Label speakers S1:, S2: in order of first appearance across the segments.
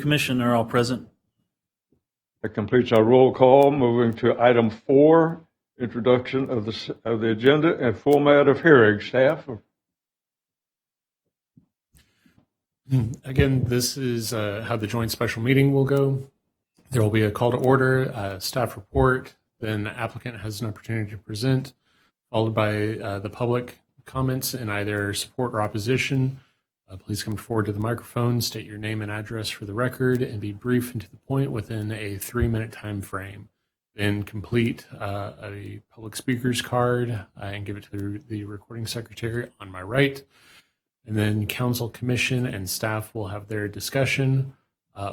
S1: Commission are all present.
S2: That completes our roll call. Moving to item 4, introduction of the agenda and format of hearing. Staff?
S3: Again, this is how the joint special meeting will go. There will be a call to order, a staff report, then the applicant has an opportunity to present, followed by the public comments in either support or opposition. Please come forward to the microphone, state your name and address for the record, and be brief and to the point within a 3-minute time frame. Then complete a public speaker's card and give it to the recording secretary on my right. And then council, commission, and staff will have their discussion,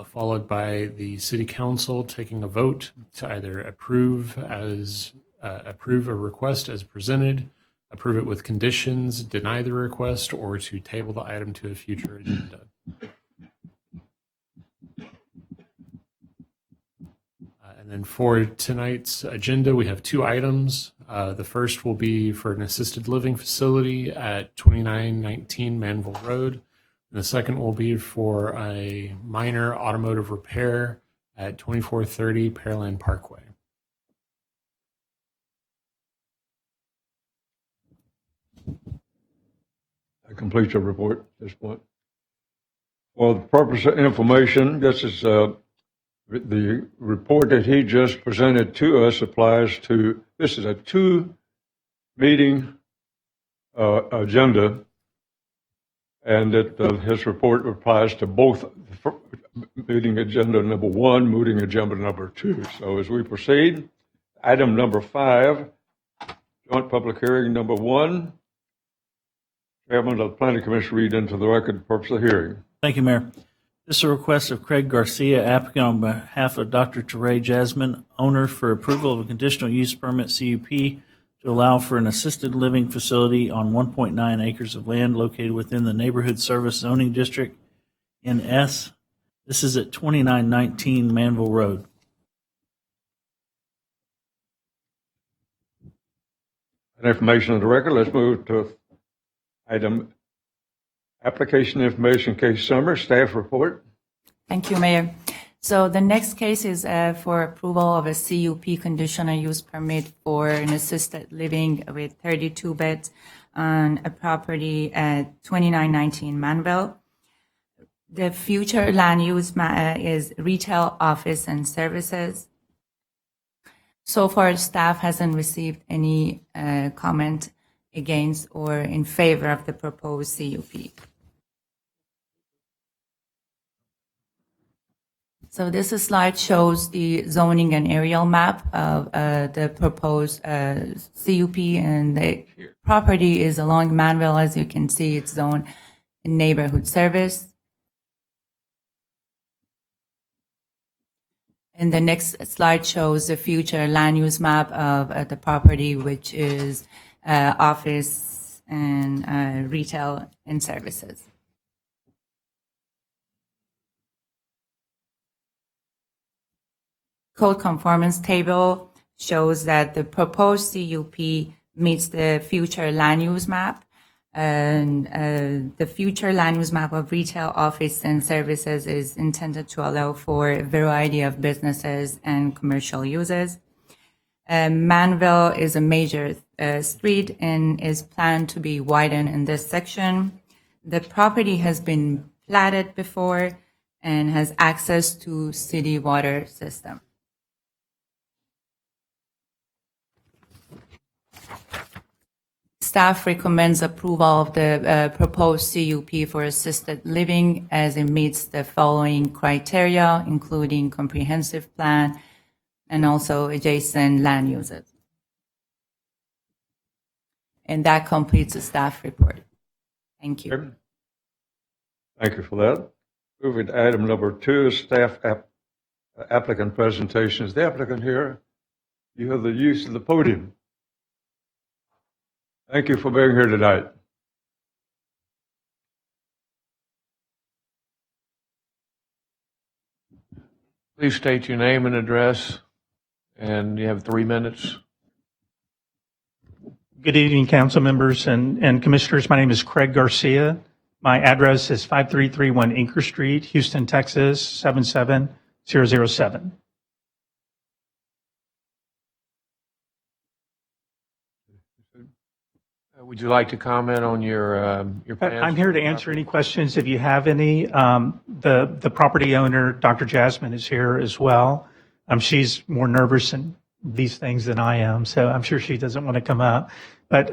S3: followed by the city council taking a vote to either approve a request as presented, approve it with conditions, deny the request, or to table the item to a future agenda. And then for tonight's agenda, we have 2 items. The first will be for an assisted living facility at 2919 Manville Road. And the second will be for a minor automotive repair at 2430 Pearland Parkway.
S2: That completes your report at this point. For the purpose of information, this is the report that he just presented to us applies to, this is a 2-meeting agenda, and his report applies to both meeting agenda number 1, meeting agenda number 2. So as we proceed, item number 5, joint public hearing number 1. Chairman of the Planning Commission, read into the record the purpose of the hearing.
S1: Thank you, Mayor. This is a request of Craig Garcia, applicant on behalf of Dr. Tayray Jasmine, owner, for approval of a conditional use permit CUP to allow for an assisted living facility on 1.9 acres of land located within the Neighborhood Service Zoning District in S. This is at 2919 Manville Road.
S2: That information on the record. Let's move to item application information case summary, staff report.
S4: Thank you, Mayor. So the next case is for approval of a CUP conditional use permit for an assisted living with 32 beds on a property at 2919 Manville. The future land use is retail, office, and services. So far, staff hasn't received any comment against or in favor of the proposed CUP. So this slide shows the zoning and aerial map of the proposed CUP, and the property is along Manville. As you can see, it's zoned in neighborhood service. And the next slide shows the future land use map of the property, which is office and retail and services. Code conformance table shows that the proposed CUP meets the future land use map, and the future land use map of retail, office, and services is intended to allow for a variety of businesses and commercial uses. Manville is a major street and is planned to be widened in this section. The property has been platted before and has access to city water system. Staff recommends approval of the proposed CUP for assisted living as it meets the following criteria, including comprehensive plan and also adjacent land uses. And that completes the staff report. Thank you.
S2: Thank you for that. Moving to item number 2, staff applicant presentations. The applicant here, you have the use of the podium. Thank you for being here tonight.
S5: Please state your name and address, and you have 3 minutes.
S6: Good evening, council members and commissioners. My name is Craig Garcia. My address is 5331 Inker Street, Houston, Texas, 77007.
S5: Would you like to comment on your plans?
S6: I'm here to answer any questions if you have any. The property owner, Dr. Jasmine, is here as well. She's more nervous in these things than I am, so I'm sure she doesn't want to come up. But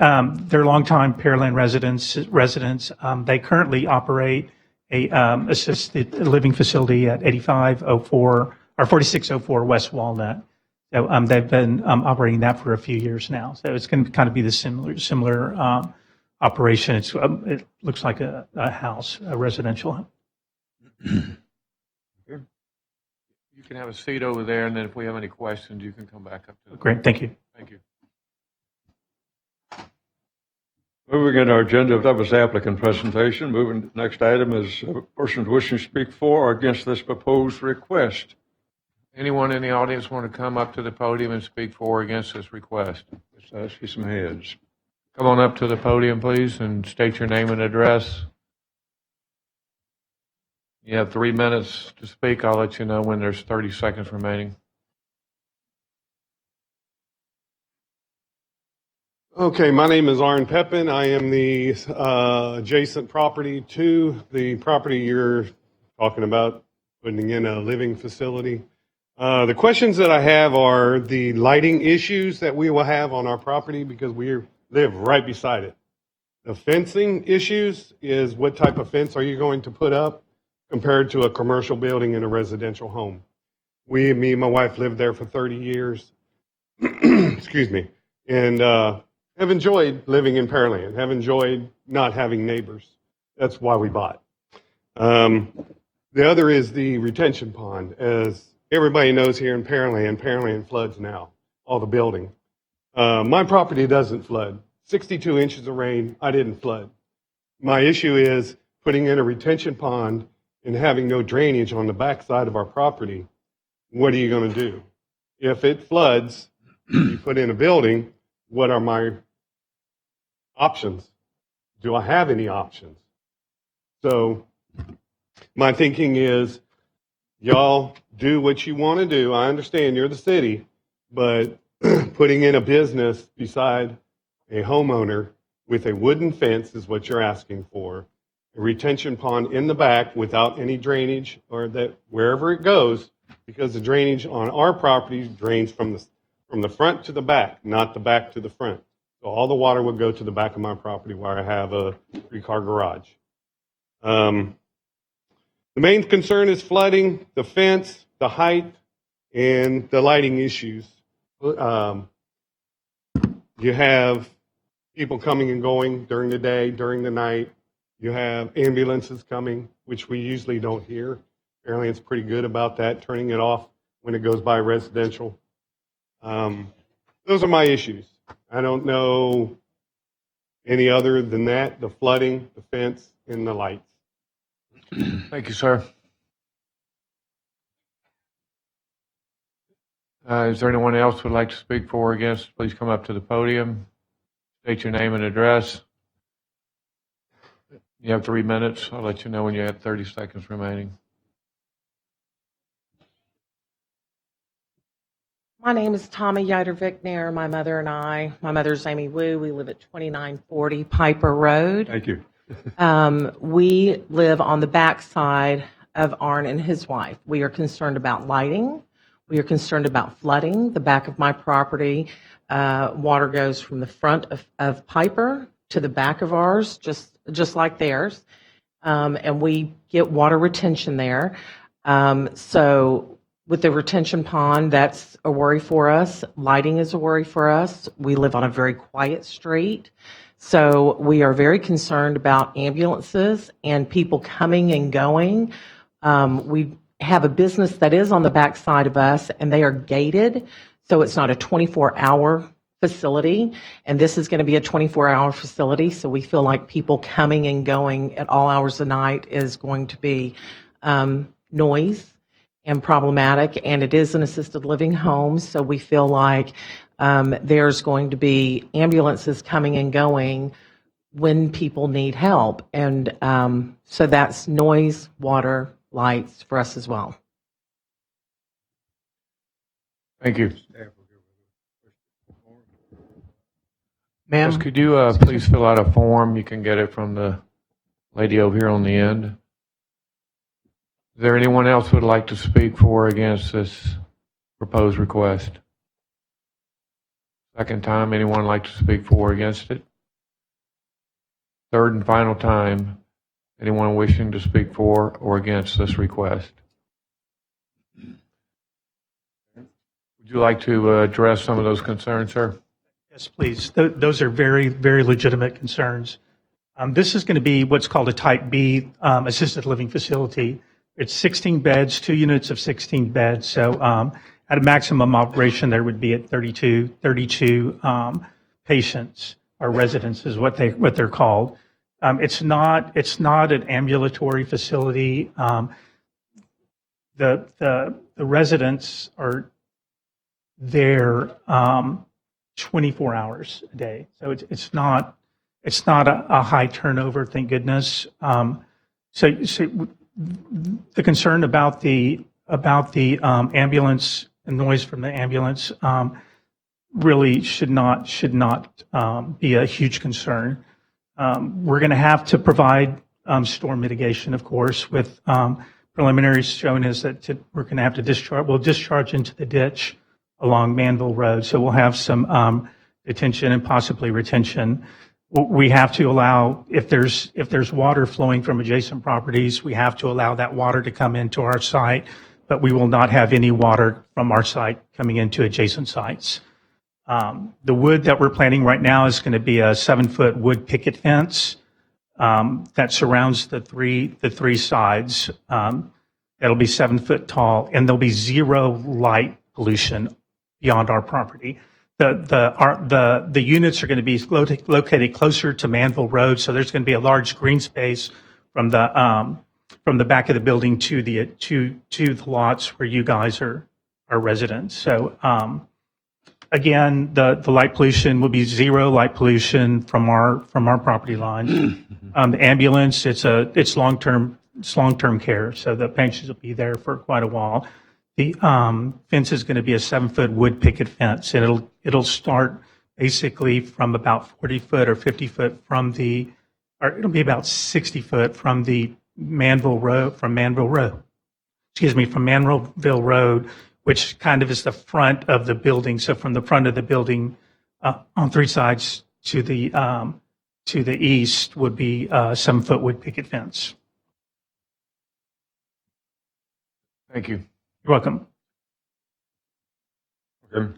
S6: they're longtime Pearland residents. They currently operate a assisted living facility at 8504 or 4604 West Walnut. So they've been operating that for a few years now. So it's going to kind of be the similar operation. It looks like a house, a residential.
S5: You can have a seat over there, and then if we have any questions, you can come back up to the.
S6: Great, thank you.
S5: Thank you.
S2: Moving in our agenda, that was the applicant presentation. Moving to the next item is persons wishing to speak for or against this proposed request.
S5: Anyone in the audience want to come up to the podium and speak for or against this request?
S2: I see some heads.
S5: Come on up to the podium, please, and state your name and address. You have 3 minutes to speak. I'll let you know when there's 30 seconds remaining.
S7: Okay, my name is Arn Pepin. I am the adjacent property to the property you're talking about, putting in a living facility. The questions that I have are the lighting issues that we will have on our property because we live right beside it. The fencing issues is what type of fence are you going to put up compared to a commercial building in a residential home. Me and my wife lived there for 30 years. Excuse me. And have enjoyed living in Pearland, have enjoyed not having neighbors. That's why we bought. The other is the retention pond. As everybody knows here in Pearland, Pearland floods now, all the building. My property doesn't flood. 62 inches of rain, I didn't flood. My issue is putting in a retention pond and having no drainage on the backside of our property. What are you going to do? If it floods, you put in a building, what are my options? Do I have any options? So my thinking is, y'all do what you want to do. I understand you're the city, but putting in a business beside a homeowner with a wooden fence is what you're asking for. A retention pond in the back without any drainage, or that wherever it goes, because the drainage on our property drains from the front to the back, not the back to the front. So all the water would go to the back of my property where I have a 3-car garage. The main concern is flooding, the fence, the height, and the lighting issues. You have people coming and going during the day, during the night. You have ambulances coming, which we usually don't hear. Apparently it's pretty good about that, turning it off when it goes by residential. Those are my issues. I don't know any other than that, the flooding, the fence, and the lights.
S5: Thank you, sir. Is there anyone else who would like to speak for or against? Please come up to the podium. State your name and address. You have 3 minutes. I'll let you know when you have 30 seconds remaining.
S8: My name is Tommy Yoder-Vickner. My mother's Amy Wu. We live at 2940 Piper Road.
S2: Thank you.
S8: We live on the backside of Arn and his wife. We are concerned about lighting. We are concerned about flooding. The back of my property, water goes from the front of Piper to the back of ours, just like theirs. And we get water retention there. So with the retention pond, that's a worry for us. Lighting is a worry for us. We live on a very quiet street. So we are very concerned about ambulances and people coming and going. We have a business that is on the back side of us, and they are gated. So it's not a 24-hour facility. And this is going to be a 24-hour facility. So we feel like people coming and going at all hours of the night is going to be noise and problematic, and it is an assisted living home, so we feel like there's going to be ambulances coming and going when people need help. And so that's noise, water, lights for us as well.
S5: Thank you.
S9: Ma'am,
S5: Yes, could you please fill out a form? You can get it from the lady over here on the end. Is there anyone else who would like to speak for or against this proposed request? Second time, anyone like to speak for or against it? Third and final time, anyone wishing to speak for or against this request? Would you like to address some of those concerns, sir?
S6: Yes, please. Those are very, very legitimate concerns. This is going to be what's called a Type B assisted living facility. It's 16 beds, 2 units of 16 beds. So at a maximum operation, there would be at 32 patients or residents is what they're called. It's not an ambulatory facility. The residents are there 24 hours a day. So it's not a high turnover, thank goodness. So the concern about the ambulance and noise from the ambulance really should not be a huge concern. We're going to have to provide storm mitigation, of course, with preliminaries showing us that we're going to have to discharge into the ditch along Manville Road. So we'll have some detention and possibly retention. We have to allow, if there's water flowing from adjacent properties, we have to allow that water to come into our site, but we will not have any water from our site coming into adjacent sites. The wood that we're planting right now is going to be a 7-foot wood picket fence that surrounds the three sides. It'll be 7 foot tall, and there'll be zero light pollution beyond our property. The units are going to be located closer to Manville Road, so there's going to be a large green space from the back of the building to the lots where you guys are residents. So again, the light pollution will be zero light pollution from our property lines. The ambulance, it's long-term care, so the patients will be there for quite a while. The fence is going to be a 7-foot wood picket fence, and it'll start basically from about 40 foot or 50 foot or it'll be about 60 foot from the Manville Road, from Manville Road, which kind of is the front of the building. So from the front of the building on 3 sides to the east would be a 7-foot wood picket fence.
S5: Thank you.
S6: You're welcome.
S2: Okay.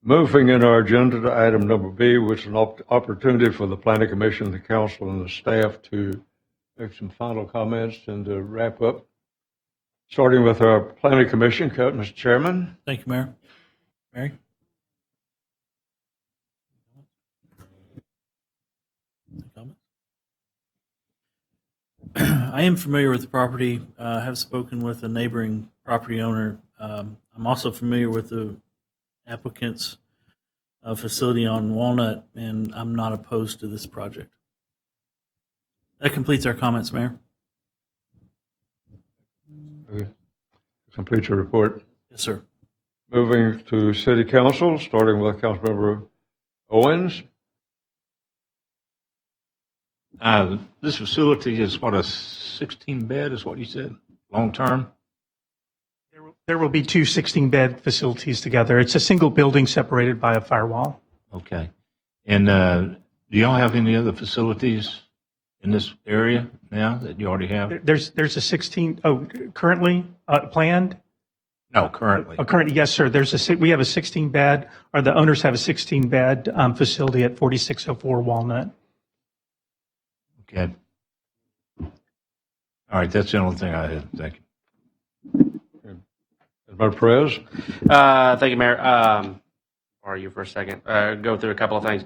S2: Moving in our agenda to item number B, which is an opportunity for the Planning Commission, the council, and the staff to make some final comments and to wrap up. Starting with our Planning Commission, Mr. Chairman.
S1: Thank you, Mayor. Mary? Comments? I am familiar with the property. I have spoken with a neighboring property owner. I'm also familiar with the applicant's facility on Walnut, and I'm not opposed to this project. That completes our comments, Mayor.
S2: Okay. Complete your report.
S1: Yes, sir.
S2: Moving to City Council, starting with Councilmember Owens.
S10: This facility is what, a 16-bed is what you said, long-term?
S6: There will be 2 16-bed facilities together. It's a single building separated by a firewall.
S10: Okay. And do y'all have any other facilities in this area now that you already have?
S6: There's a currently planned?
S10: No, currently.
S6: Currently, yes, sir. We have a 16-bed, or the owners have a 16-bed facility at 4604 Walnut.
S10: Okay. All right, that's the only thing I had. Thank you.
S2: Member Perez.
S11: Thank you, Mayor. Or you for a second. Go through a couple of things.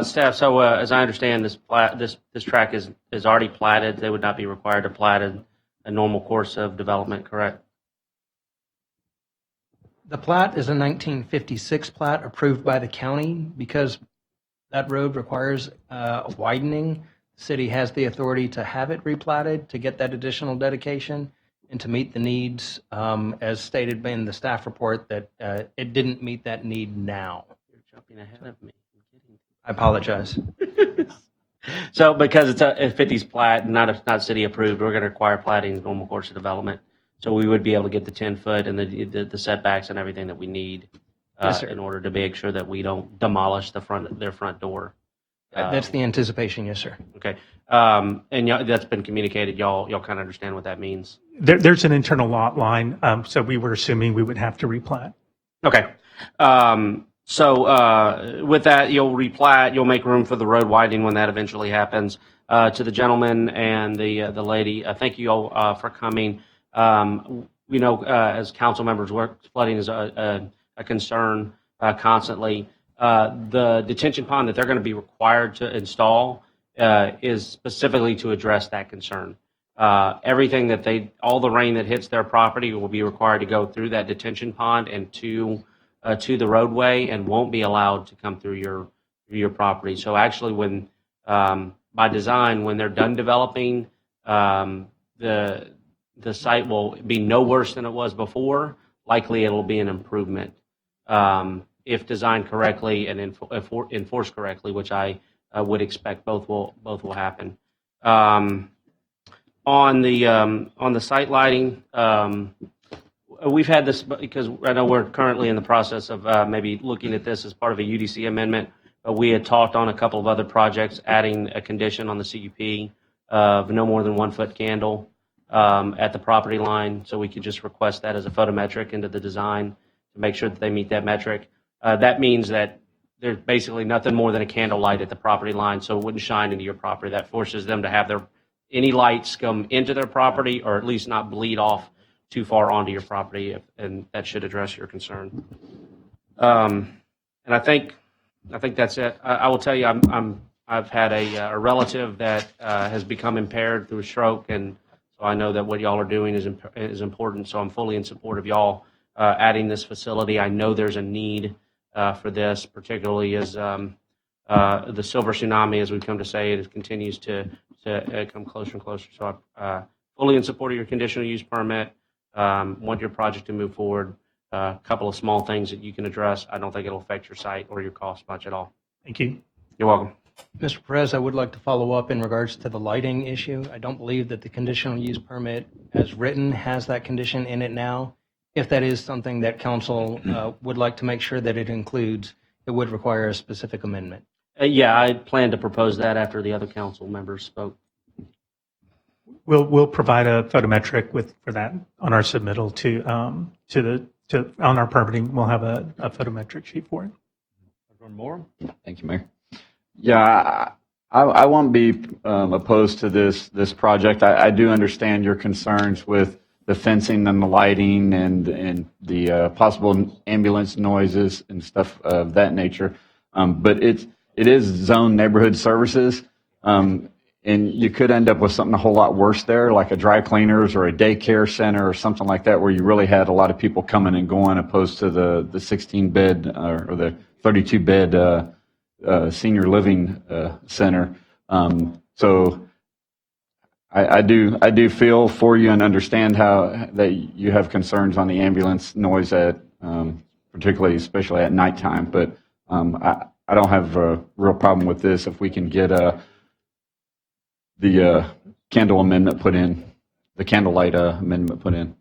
S11: Staff, so as I understand, this track is already platted. They would not be required to plat a normal course of development, correct?
S9: the plat is a 1956 plat approved by the county because that road requires a widening, the city has the authority to have it replatted to get that additional dedication and to meet the needs, as stated in the staff report, that it didn't meet that need now.
S11: You're jumping ahead of me.
S9: I apologize.
S11: So because it's a 50s plat, not city approved, we're going to require platting in normal course of development. So we would be able to get the 10-foot and the setbacks and everything that we need
S9: Yes, sir.
S11: in order to make sure that we don't demolish their front door.
S9: That's the anticipation, yes, sir.
S11: Okay. And that's been communicated. Y'all kind of understand what that means.
S6: There's an internal lot line, so we were assuming we would have to replat.
S11: Okay. So with that, you'll replat, you'll make room for the road widening when that eventually happens. To the gentleman and the lady, thank you all for coming. As council members, flooding is a concern constantly. The detention pond that they're going to be required to install is specifically to address that concern. Everything all the rain that hits their property will be required to go through that detention pond and to the roadway, and won't be allowed to come through your property. So actually, when by design, when they're done developing, the site will be no worse than it was before. Likely, it'll be an improvement if designed correctly and enforced correctly, which I would expect both will happen. On the site lighting. We've had this because I know we're currently in the process of maybe looking at this as part of a UDC amendment, but we had talked on a couple of other projects adding a condition on the CUP of no more than 1 foot candle at the property line, so we could just request that as a photometric into the design to make sure that they meet that metric. That means that there's basically nothing more than a candle light at the property line, so it wouldn't shine into your property. That forces them to have any lights come into their property, or at least not bleed off too far onto your property, and that should address your concern. And I think that's it. I will tell you, I've had a relative that has become impaired through a stroke, and so I know that what y'all are doing is important. So I'm fully in support of y'all adding this facility. I know there's a need for this, particularly as the silver tsunami, as we've come to say, it continues to come closer and closer. So I'm fully in support of your conditional use permit. Want your project to move forward. A couple of small things that you can address. I don't think it'll affect your site or your cost much at all.
S6: Thank you.
S11: You're welcome.
S9: Mr. Perez, I would like to follow up in regards to the lighting issue. I don't believe that the conditional use permit as written has that condition in it now. If that is something that council would like to make sure that it includes, it would require a specific amendment.
S11: Yeah, I plan to propose that after the other council members spoke.
S6: We'll provide a photometric for that on our submittal on our permitting. We'll have a photometric sheet for it.
S2: One more.
S12: Thank you, Mayor. Yeah, I won't be opposed to this project. I do understand your concerns with the fencing and the lighting and the possible ambulance noises and stuff of that nature. But it is zone neighborhood services. And you could end up with something a whole lot worse there, like a dry cleaners or a daycare center or something like that, where you really had a lot of people coming and going, opposed to the 16-bed or the 32-bed senior living center. So I do feel for you and understand how that you have concerns on the ambulance noise particularly, especially at nighttime. But I don't have a real problem with this if we can get the candle amendment put in, the candlelight amendment put in.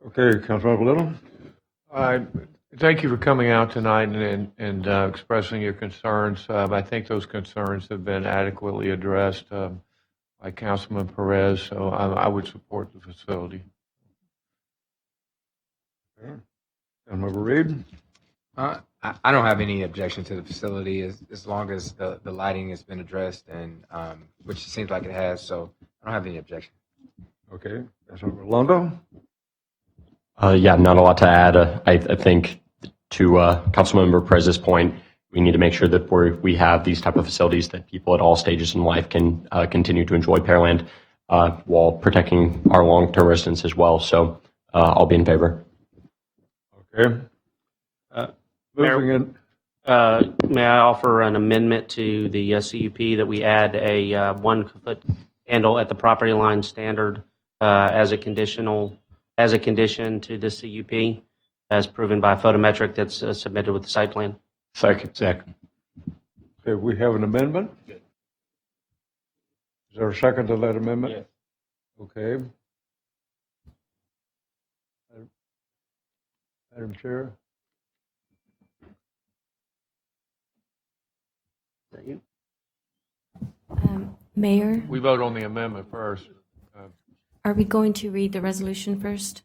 S2: Okay, Councilmember Little.
S5: Thank you for coming out tonight and expressing your concerns. I think those concerns have been adequately addressed by Councilman Perez, so I would support the facility.
S2: Okay. Councilmember Reed.
S13: I don't have any objection to the facility as long as the lighting has been addressed, and which it seems like it has, so I don't have any objection.
S2: Okay. Councilmember Londo.
S14: Yeah, not a lot to add. I think to Councilmember Perez's point, we need to make sure that we have these type of facilities that people at all stages in life can continue to enjoy Pearland while protecting our long-term residents as well. So I'll be in favor.
S2: Okay. Moving in,
S11: May I offer an amendment to the CUP that we add a 1-foot candle at the property line standard as a condition to the CUP, as proven by photometric that's submitted with the site plan?
S12: Second.
S2: okay, we have an amendment. Is there a second to that amendment?
S10: Yes.
S2: Okay. Madam Chair?
S11: Is that you?
S5: Mayor, we vote on the amendment first.
S15: Are we going to read the resolution first?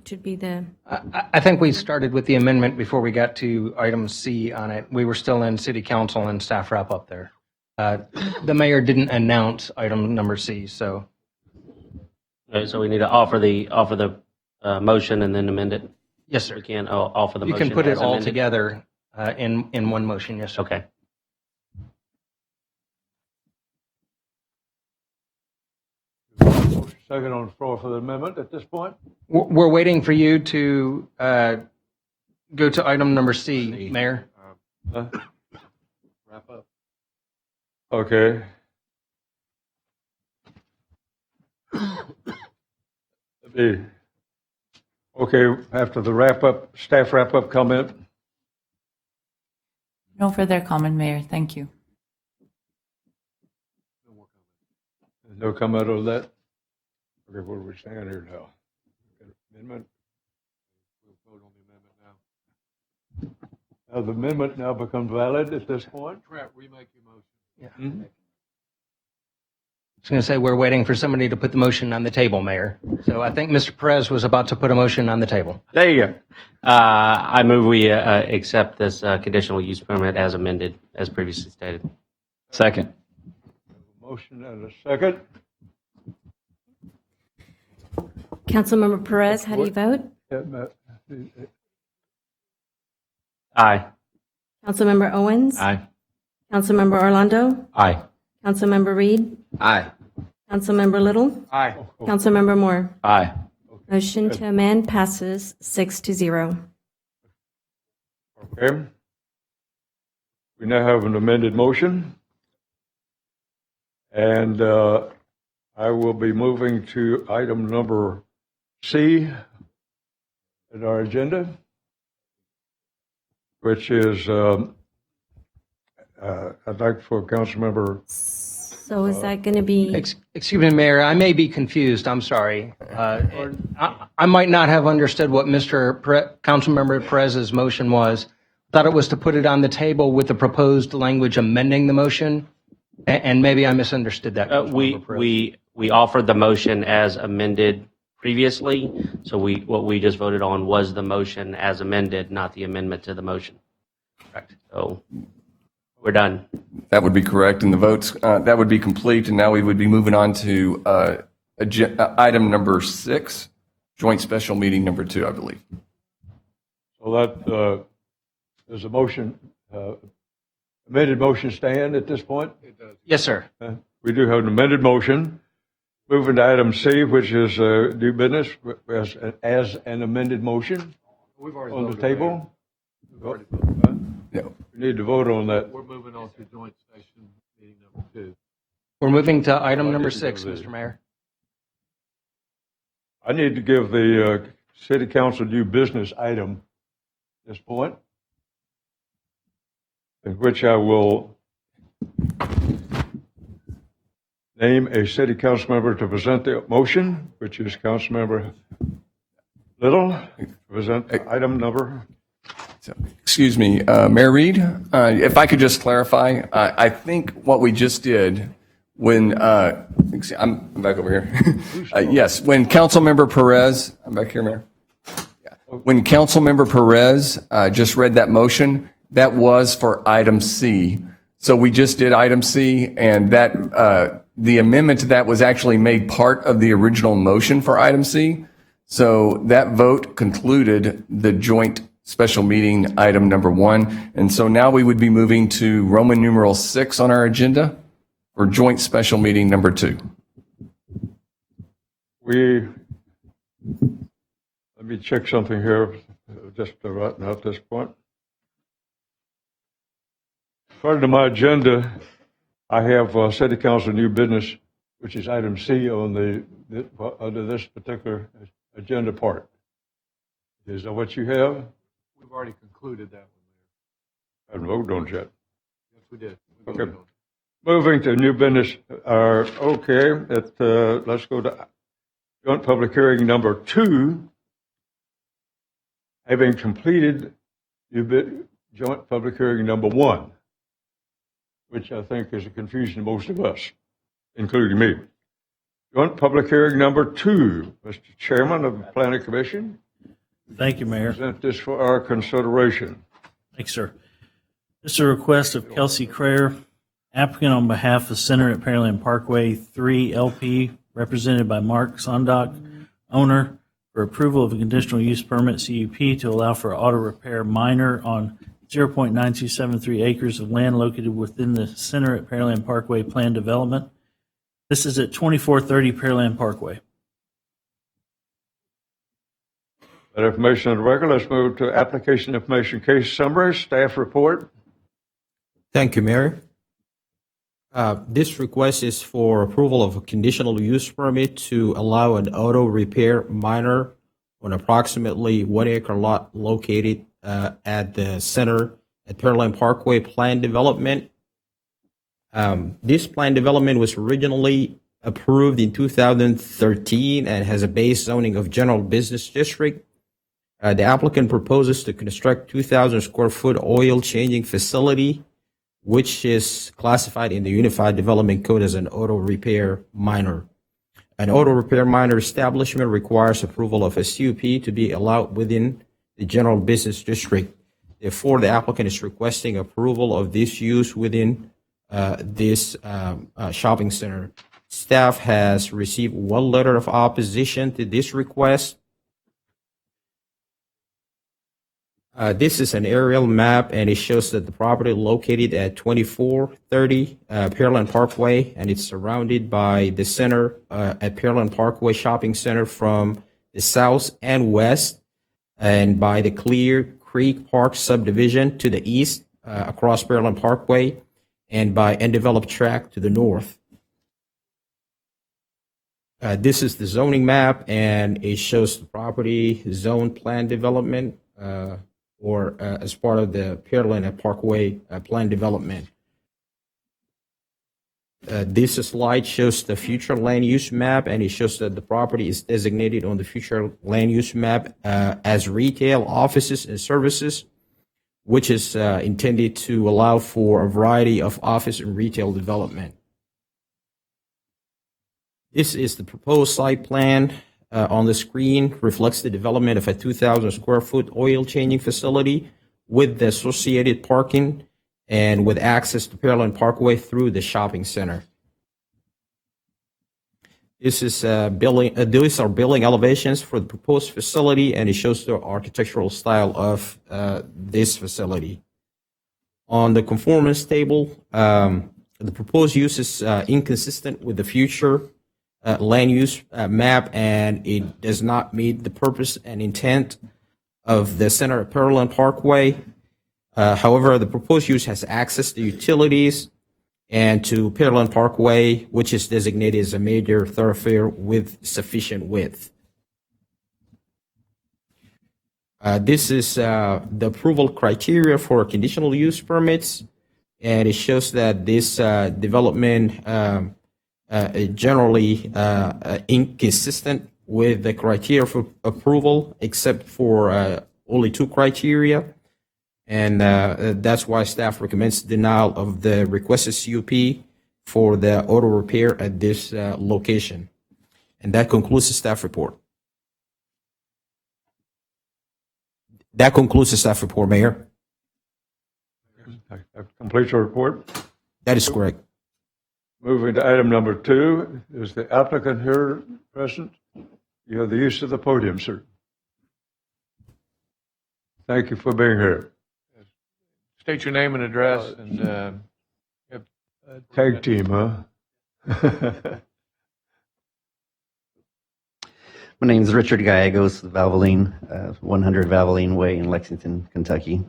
S15: Should be the,
S9: I think we started with the amendment before we got to item C on it. We were still in city council and staff wrap up there. The mayor didn't announce item number C, so.
S11: Okay, so we need to offer the motion and then amend it?
S9: Yes, sir.
S11: We can offer the
S9: You
S11: motion
S9: can put it
S11: as
S9: all
S11: amended?
S9: together in one motion, yes, sir.
S11: Okay.
S2: Second on the floor for the amendment at this point?
S9: We're waiting for you to go to item number C, Mayor.
S2: Huh? Wrap up. Okay. Okay, after the staff wrap-up comment,
S4: No further comment, Mayor. Thank you.
S2: no comment on that? Okay, where do we stand here now? Amendment? We'll vote on the amendment now. Now, the amendment now becomes valid at this point? Correct, remake your motion.
S9: Yeah.
S2: Mhm.
S9: I was going to say, we're waiting for somebody to put the motion on the table, Mayor. So I think Mr. Perez was about to put a motion on the table.
S11: There you go. I move we accept this conditional use permit as amended, as previously stated.
S12: Second.
S2: Motion and a second.
S15: Councilmember Perez, how do you vote?
S11: Aye.
S15: Councilmember Owens?
S12: Aye.
S15: Councilmember Orlando?
S14: Aye.
S15: Councilmember Reed?
S13: Aye.
S15: Councilmember Little?
S13: Aye.
S15: Councilmember Moore?
S12: Aye.
S15: Motion to amend passes 6-0.
S2: Okay. We now have an amended motion. And I will be moving to item number C in our agenda, which is, I'd like for Councilmember.
S15: So is that going to be,
S9: Excuse me, Mayor, I may be confused. I'm sorry. I might not have understood what Councilmember Perez's motion was. Thought it was to put it on the table with the proposed language amending the motion, and maybe I misunderstood that. Councilmember Perez.
S11: We offered the motion as amended previously, so what we just voted on was the motion as amended, not the amendment to the motion.
S9: Correct.
S11: So we're done.
S16: That would be correct, and the votes, that would be complete, and now we would be moving on to item number 6, joint special meeting number 2, I believe.
S2: So that is a motion, amended motion stand at this point?
S9: Yes, sir.
S2: We do have an amended motion. Moving to item C, which is new business, as an amended motion on the table.
S16: No.
S2: We need to vote on that.
S5: We're moving on to joint session meeting number 2.
S9: We're moving to item number 6, Mr. Mayor.
S2: I need to give the city council new business item at this point, in which I will name a city council member to present the motion, which is Councilmember Little, to present item number.
S16: Excuse me, Mayor Reed, if I could just clarify, I think what we just did when, I'm back over here. Yes, when Councilmember Perez, I'm back here, Mayor. Yeah. When Councilmember Perez just read that motion, that was for item C. So we just did item C, and that the amendment to that was actually made part of the original motion for item C. So that vote concluded the joint special meeting item number 1. And so now we would be moving to Roman numeral 6 on our agenda for joint special meeting number 2.
S2: Let me check something here just right now at this point. According to my agenda, I have City Council new business, which is item C on under this particular agenda part. Is that what you have?
S5: We've already concluded that one.
S2: I haven't voted on it yet.
S5: Yes, we did.
S2: Okay. Moving to new business. Okay, let's go to joint public hearing number 2. Having completed joint public hearing number 1, which I think is a confusion to most of us, including me. Joint public hearing number 2. Mr. Chairman of the Planning Commission.
S1: Thank you, Mayor.
S2: Present this for our consideration.
S1: Thanks, sir. This is a request of Kelsey Crayer, applicant on behalf of Center at Pearland Parkway 3 LP, represented by Mark Sondock, owner, for approval of a conditional use permit CUP to allow for auto repair minor on 0.9273 acres of land located within the Center at Pearland Parkway planned development. This is at 2430 Pearland Parkway.
S2: That information on the record. Let's move to application information case summary, staff report.
S17: Thank you, Mayor. This request is for approval of a conditional use permit to allow an auto repair minor on approximately 1 acre lot located at the Center at Pearland Parkway planned development. This planned development was originally approved in 2013 and has a base zoning of general business district. The applicant proposes to construct 2,000 square foot oil changing facility, which is classified in the Unified Development Code as an auto repair minor. An auto repair minor establishment requires approval of a CUP to be allowed within the general business district. Therefore, the applicant is requesting approval of this use within this shopping center. Staff has received 1 letter of opposition to this request. This is an aerial map, and it shows that the property located at 2430 Pearland Parkway, and it's surrounded by the Center at Pearland Parkway Shopping Center from the south and west, and by the Clear Creek Park subdivision to the east across Pearland Parkway, and by undeveloped tract to the north. This is the zoning map, and it shows the property zone plan development or as part of the Pearland Parkway plan development. This slide shows the future land use map, and it shows that the property is designated on the future land use map as retail, offices, and services, which is intended to allow for a variety of office and retail development. This is the proposed site plan. On the screen reflects the development of a 2,000 square foot oil changing facility with the associated parking and with access to Pearland Parkway through the shopping center. This is these are building elevations for the proposed facility, and it shows the architectural style of this facility. On the conformance table, the proposed use is inconsistent with the future land use map, and it does not meet the purpose and intent of the Center at Pearland Parkway. However, the proposed use has access to utilities and to Pearland Parkway, which is designated as a major thoroughfare with sufficient width. This is the approval criteria for conditional use permits, and it shows that this development generally inconsistent with the criteria for approval, except for only 2 criteria. And that's why staff recommends denial of the requested CUP for the auto repair at this location. And that concludes the staff report. That concludes the staff report, Mayor.
S2: That completes your report.
S17: That is correct.
S2: Moving to item number 2, is the applicant here present? You have the use of the podium, sir. Thank you for being here.
S5: State your name and address and
S2: Tag team, huh?
S18: My name is Richard Gallegos, Valvoline, 100 Valvoline Way in Lexington, Kentucky.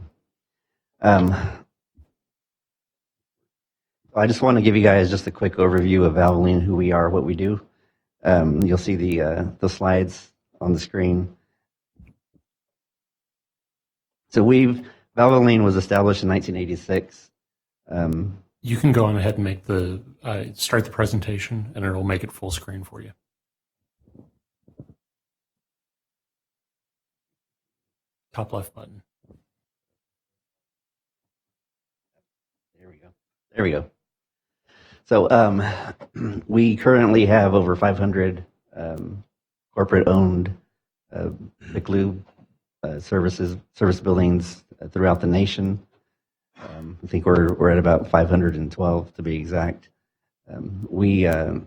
S18: I just want to give you guys just a quick overview of Valvoline, who we are, what we do. You'll see the slides on the screen. So Valvoline was established in 1986.
S3: You can go on ahead and make start the presentation, and it'll make it full screen for you. Top left button.
S18: There we go. So we currently have over 500 corporate-owned Big Lube service buildings throughout the nation. I think we're at about 512 to be exact. Our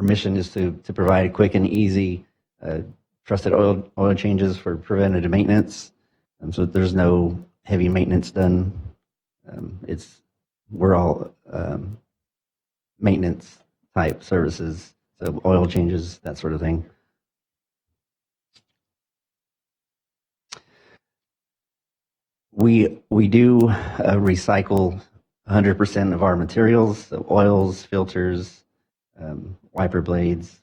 S18: mission is to provide quick and easy, trusted oil changes for preventative maintenance. So there's no heavy maintenance done. We're all maintenance type services, so oil changes, that sort of thing. We do recycle 100% of our materials, so oils, filters, wiper blades,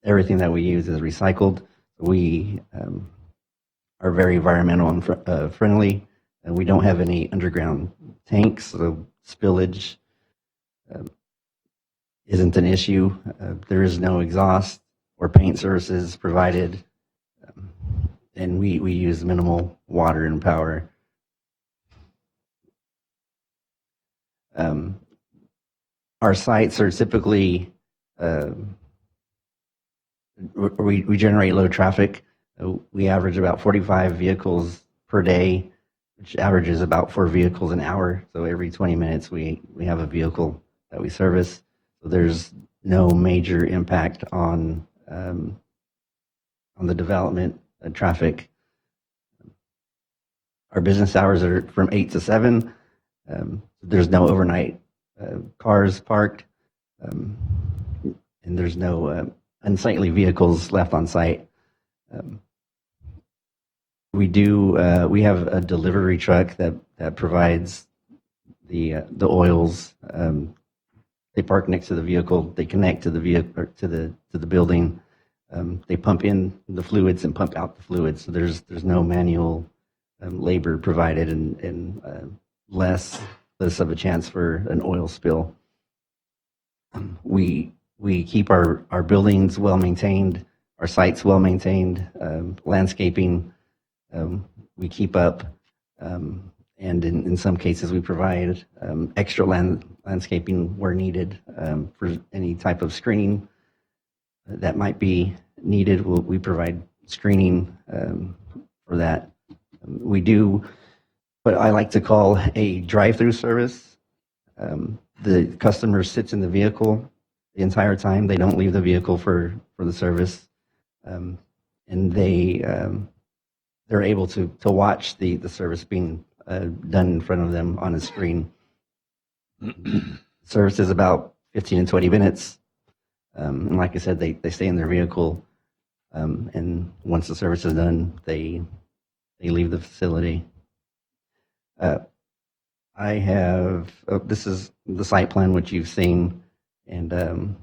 S18: everything that we use is recycled. We are very environmental and friendly, and we don't have any underground tanks, so spillage isn't an issue. There is no exhaust or paint services provided, and we use minimal water and power. Our sites are typically, we generate low traffic. We average about 45 vehicles per day, which averages about 4 vehicles an hour. So every 20 minutes we have a vehicle that we service. So there's no major impact on the development of traffic. Our business hours are from 8 to 7. There's no overnight cars parked, and there's no unsightly vehicles left on site. We have a delivery truck that provides the oils. They park next to the vehicle. They connect to the vehicle to the building. They pump in the fluids and pump out the fluids. So there's no manual labor provided, and less of a chance for an oil spill. We keep our buildings well maintained, our sites well maintained, landscaping we keep up, and in some cases we provide extra landscaping where needed for any type of screening that might be needed. We provide screening for that. We do what I like to call a drive-through service. The customer sits in the vehicle the entire time. They don't leave the vehicle for the service, and they're able to watch the service being done in front of them on a screen. Service is about 15 and 20 minutes, and like I said, they stay in their vehicle, and once the service is done, they leave the facility. This is the site plan which you've seen, and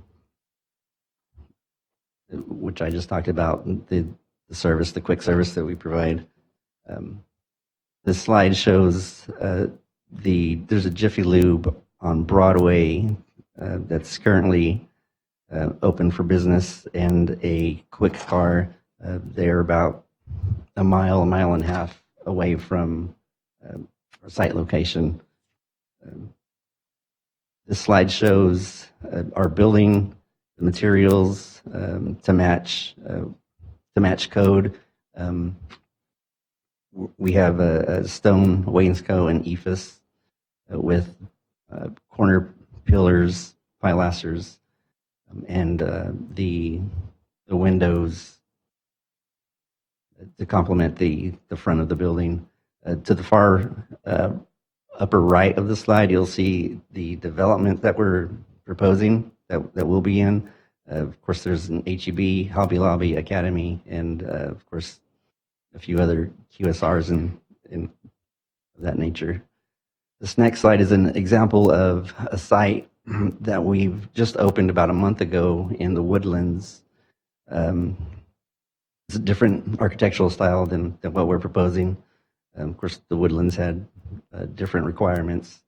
S18: which I just talked about, the service, the quick service that we provide. This slide shows there's a Jiffy Lube on Broadway that's currently open for business, and a Quick Car. They're about a mile and a half away from our site location. This slide shows our building, the materials to match code. We have a stone wainscot and ephes with corner pillars, pilasters, and the windows to complement the front of the building. To the far upper right of the slide, you'll see the development that we're proposing that we'll be in. Of course, there's an HEB, Hobby Lobby, Academy, and of course, a few other QSRs in that nature. This next slide is an example of a site that we've just opened about a month ago in the Woodlands. It's a different architectural style than what we're proposing. Of course, the Woodlands had different requirements,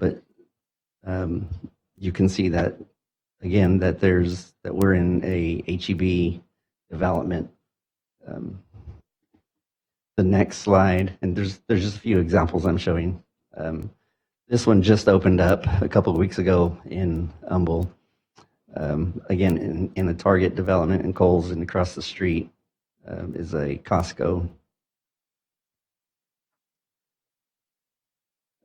S18: but you can see that again that we're in a HEB development. The next slide, and there's just a few examples I'm showing. This one just opened up a couple of weeks ago in Humble. Again, in a Target development in Coles, and across the street is a Costco.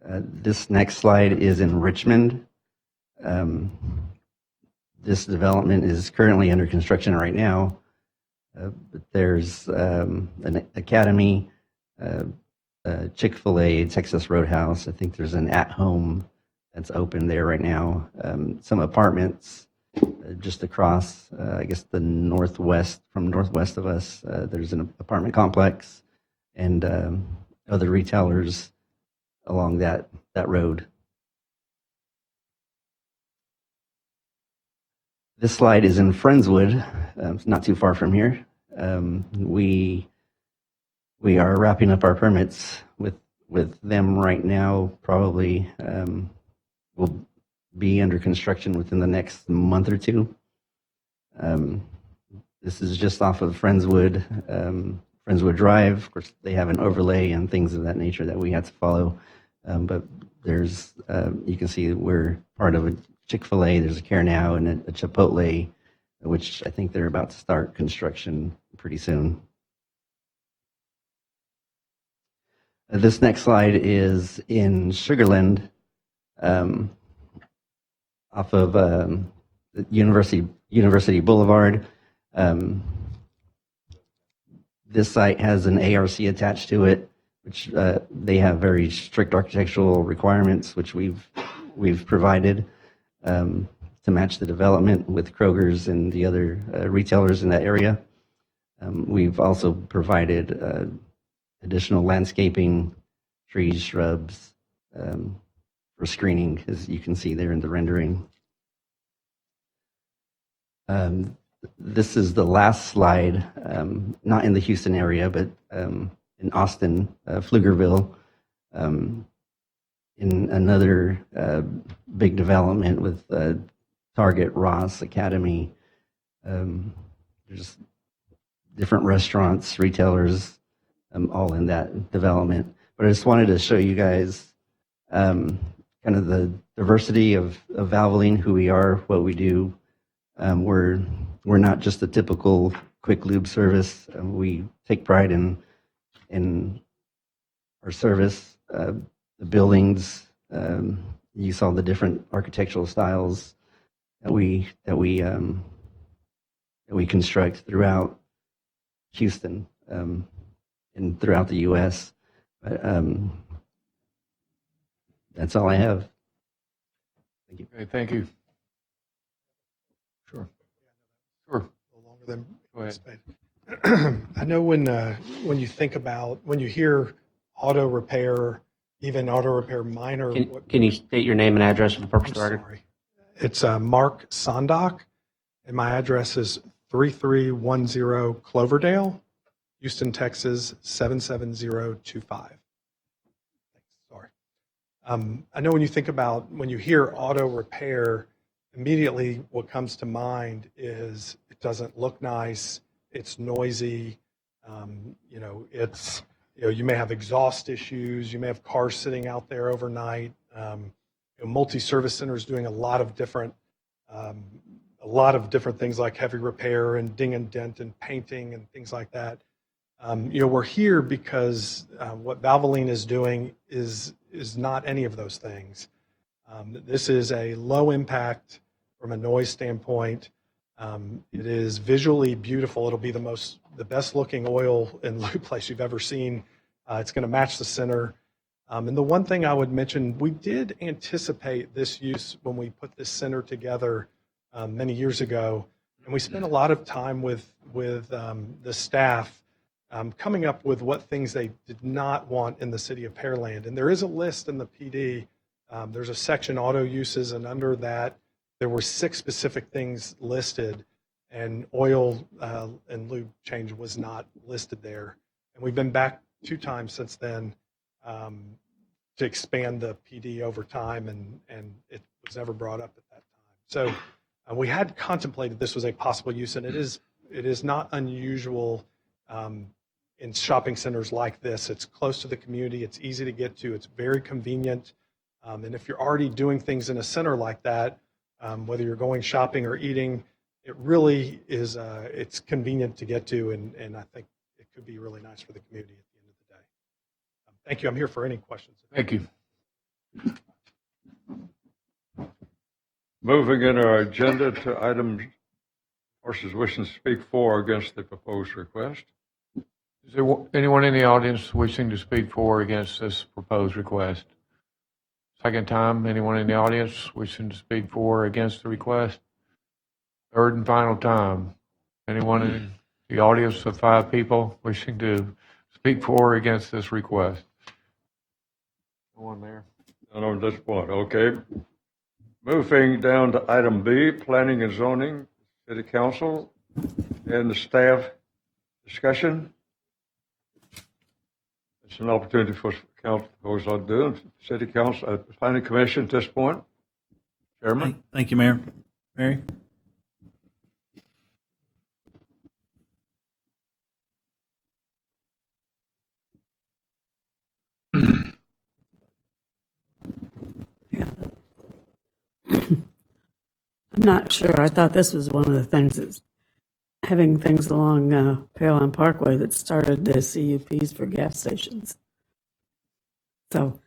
S18: This next slide is in Richmond. This development is currently under construction right now, but there's an Academy, Chick-fil-A, Texas Roadhouse. I think there's an at-home that's open there right now. Some apartments just across, I guess from northwest of us. There's an apartment complex and other retailers along that road. This slide is in Friendswood. It's not too far from here. We are wrapping up our permits with them right now. Probably will be under construction within the next month or two. This is just off of Friendswood Drive. Of course, they have an overlay and things of that nature that we had to follow. But there's, you can see we're part of a Chick-fil-A, there's a Care Now, and a Chipotle, which I think they're about to start construction pretty soon. This next slide is in Sugarland, off of University Boulevard. This site has an ARC attached to it, which they have very strict architectural requirements, which we've provided to match the development with Kroger's and the other retailers in that area. We've also provided additional landscaping, trees, shrubs for screening, as you can see there in the rendering. This is the last slide, not in the Houston area, but in Austin, Pflugerville, in another big development with Target, Ross, Academy. There's different restaurants, retailers, all in that development. But I just wanted to show you guys kind of the diversity of Valvoline, who we are, what we do. We're not just a typical quick lube service. We take pride in our service. The buildings, you saw the different architectural styles that we construct throughout Houston and throughout the U.S. But that's all I have. Thank you.
S5: Okay, thank you. Sure.
S19: Longer than
S5: Go ahead.
S19: anticipated. I know when you think about, when you hear auto repair, even auto repair minor.
S11: Can you state your name and address for the purpose of the record?
S19: Sorry. It's Mark Sondock, and my address is 3310 Cloverdale, Houston, Texas 77025. Sorry. I know when you think about, when you hear auto repair, immediately what comes to mind is it doesn't look nice, it's noisy, you may have exhaust issues, you may have cars sitting out there overnight. Multi-service centers doing a lot of different things like heavy repair and ding and dent and painting and things like that. We're here because what Valvoline is doing is not any of those things. This is a low impact from a noise standpoint. It is visually beautiful. It'll be the best looking oil and lube place you've ever seen. It's going to match the center. And the one thing I would mention, we did anticipate this use when we put this center together many years ago, and we spent a lot of time with the staff coming up with what things they did not want in the city of Pearland. And there is a list in the PD. There's a section auto uses, and under that, there were 6 specific things listed, and oil and lube change was not listed there. And we've been back 2 times since then to expand the PD over time, and it was never brought up at that time. So we had contemplated this was a possible use, and it is not unusual in shopping centers like this. It's close to the community. It's easy to get to. It's very convenient. And if you're already doing things in a center like that, whether you're going shopping or eating, it really is, it's convenient to get to, and I think it could be really nice for the community at the end of the day. Thank you. I'm here for any questions.
S2: Thank you. Moving in our agenda to items, persons wishing to speak for or against the proposed request.
S5: Is there anyone in the audience wishing to speak for or against this proposed request? Second time, anyone in the audience wishing to speak for or against the request? Third and final time, anyone in the audience of 5 people wishing to speak for or against this request? No one there.
S2: None on this point. Okay. Moving down to item B, planning and zoning, city council, and the staff discussion. It's an opportunity for council, goes on doing, city council, planning commission at this point. Chairman.
S1: Thank you, Mayor. Mary?
S20: I'm not sure. I thought this was one of the things that's having things along Pearland Parkway that started the CUPs for gas stations. So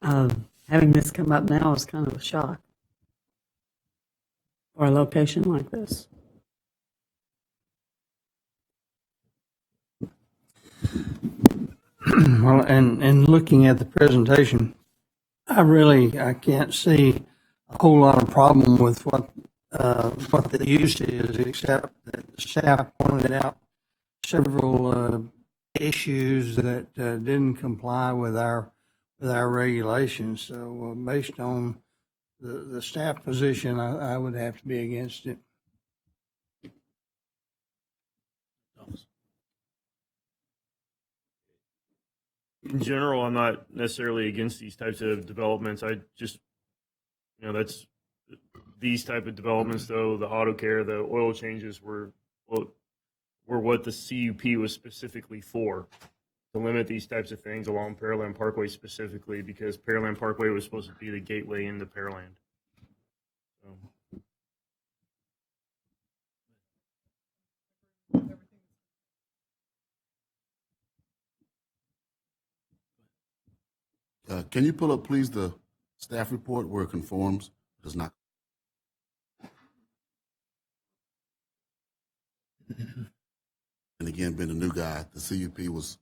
S20: having this come up now is kind of a shock for a location like this.
S21: Well, and looking at the presentation, I can't see a whole lot of problem with what the use is, except that the staff pointed out several issues that didn't comply with our regulations. So based on the staff position, I would have to be against it.
S22: In general, I'm not necessarily against these types of developments. I just, that's these type of developments, though, the auto care, the oil changes were what the CUP was specifically for, to limit these types of things along Pearland Parkway specifically, because Pearland Parkway was supposed to be the gateway into Pearland.
S23: Can you pull up, please, the staff report where it conforms, does not? And again, being a new guy, the CUP was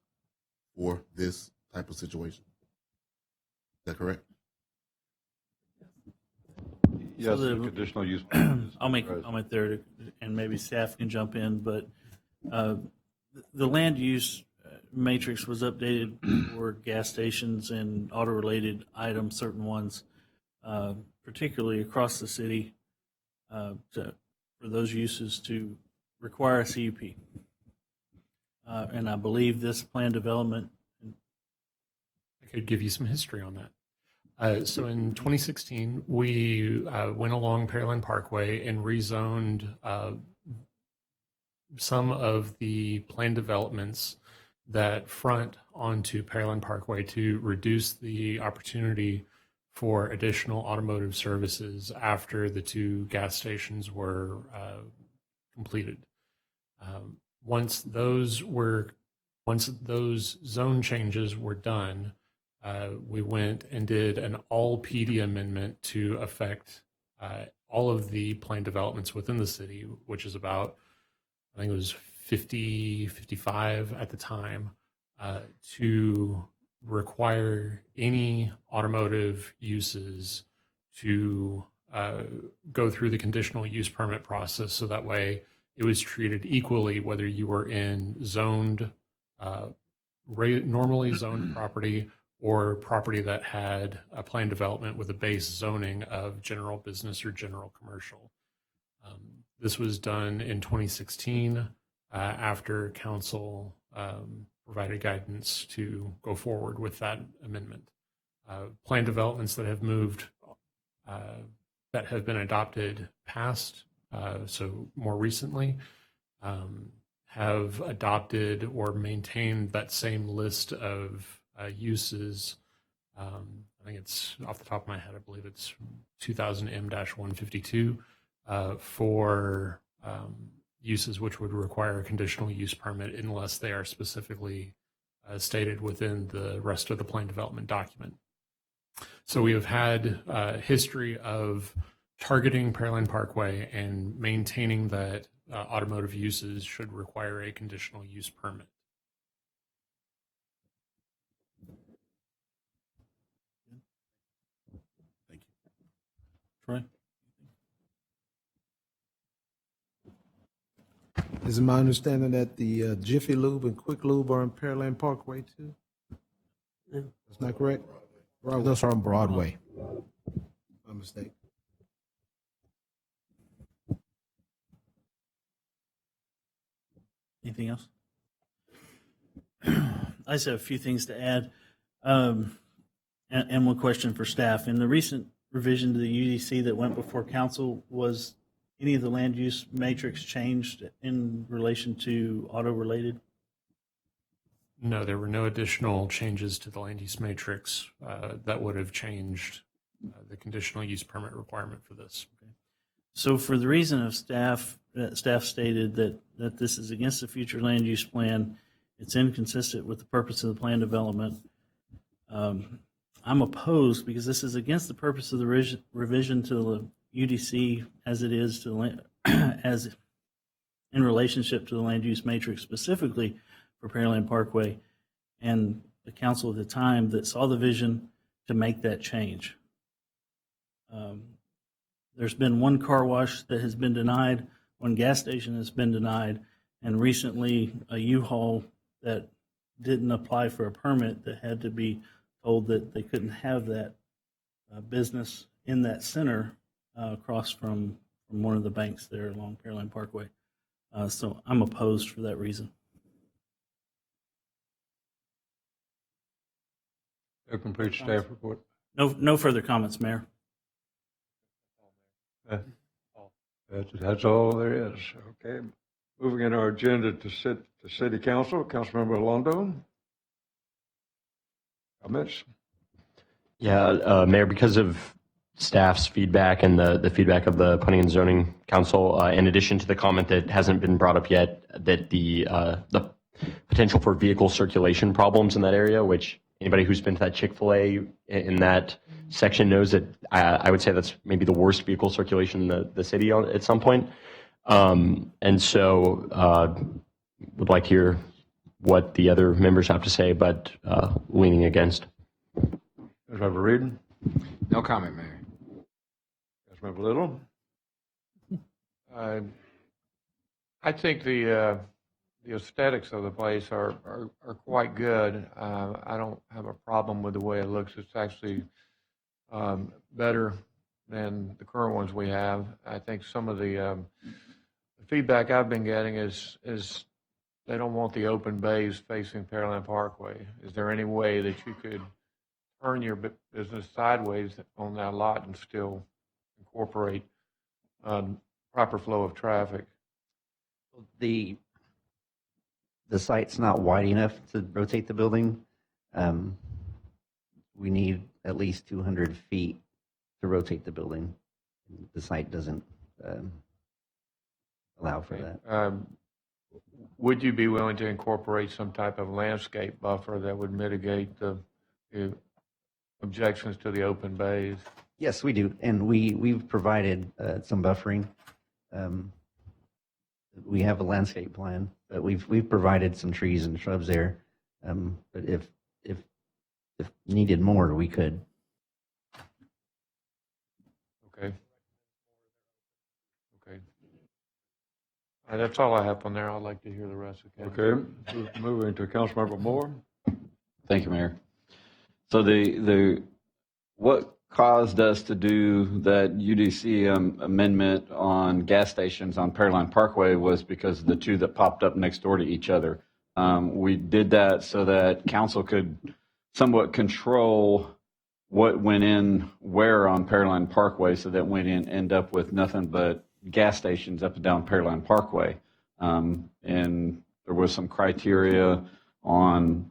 S23: for this type of situation. Is that correct?
S2: Yes,
S1: So
S2: the conditional use.
S1: I'll make a comment there, and maybe staff can jump in, but the land use matrix was updated for gas stations and auto-related items, certain ones, particularly across the city, for those uses to require a CUP. And I believe this plan development.
S3: I could give you some history on that. So in 2016, we went along Pearland Parkway and rezoned some of the planned developments that front onto Pearland Parkway to reduce the opportunity for additional automotive services after the 2 gas stations were completed. Once those zone changes were done, we went and did an all PD amendment to affect all of the planned developments within the city, which is about, I think it was 55 at the time, to require any automotive uses to go through the conditional use permit process, so that way it was treated equally whether you were in zoned normally zoned property or property that had a planned development with a base zoning of general business or general commercial. This was done in 2016 after council provided guidance to go forward with that amendment. Planned developments that have moved, that have been adopted past, so more recently, have adopted or maintained that same list of uses. I think it's off the top of my head, I believe it's 2000 M-152 for uses which would require a conditional use permit unless they are specifically stated within the rest of the plan development document. So we have had a history of targeting Pearland Parkway and maintaining that automotive uses should require a conditional use permit.
S1: Thank you. Troy?
S6: Is it my understanding that the Jiffy Lube and Quick Lube are on Pearland Parkway too?
S20: Yeah.
S6: That's not correct? Those are on Broadway. My mistake.
S1: Anything else? I just have a few things to add, and one question for staff. In the recent revision to the UDC that went before council, was any of the land use matrix changed in relation to auto-related?
S3: No, there were no additional changes to the land use matrix that would have changed the conditional use permit requirement for this.
S1: Okay. So for the reason of staff stated that this is against the future land use plan, it's inconsistent with the purpose of the plan development. I'm opposed because this is against the purpose of the revision to the UDC as it is to the land, as in relationship to the land use matrix specifically for Pearland Parkway, and the council at the time that saw the vision to make that change. There's been one car wash that has been denied, one gas station has been denied, and recently a U-Haul that didn't apply for a permit that had to be told that they couldn't have that business in that center across from one of the banks there along Pearland Parkway. So I'm opposed for that reason.
S2: A complete staff report.
S1: No further comments, Mayor.
S2: That's all there is. Okay. Moving in our agenda to City Council, Councilmember Alondo. Comments?
S14: Yeah, Mayor, because of staff's feedback and the feedback of the Planning and Zoning Council, in addition to the comment that hasn't been brought up yet, that the potential for vehicle circulation problems in that area, which anybody who's been to that Chick-fil-A in that section knows that I would say that's maybe the worst vehicle circulation in the city at some point. And so would like to hear what the other members have to say, but leaning against.
S2: Councilmember Reed?
S13: No comment, Mayor.
S2: Councilmember Little?
S5: I think the aesthetics of the place are quite good. I don't have a problem with the way it looks. It's actually better than the current ones we have. I think some of the feedback I've been getting is they don't want the open bays facing Pearland Parkway. Is there any way that you could turn your business sideways on that lot and still incorporate proper flow of traffic?
S18: The site's not wide enough to rotate the building. We need at least 200 feet to rotate the building. The site doesn't allow for that.
S5: Would you be willing to incorporate some type of landscape buffer that would mitigate the objections to the open bays?
S18: Yes, we do, and we've provided some buffering. We have a landscape plan, but we've provided some trees and shrubs there. But if needed more, we could.
S5: Okay. That's all I have on there. I'd like to hear the rest.
S2: Okay, moving to Councilmember Moore.
S12: Thank you, Mayor. So what caused us to do that UDC amendment on gas stations on Pearland Parkway was because of the two that popped up next door to each other. We did that so that council could somewhat control what went in where on Pearland Parkway, so that we didn't end up with nothing but gas stations up and down Pearland Parkway. And there was some criteria on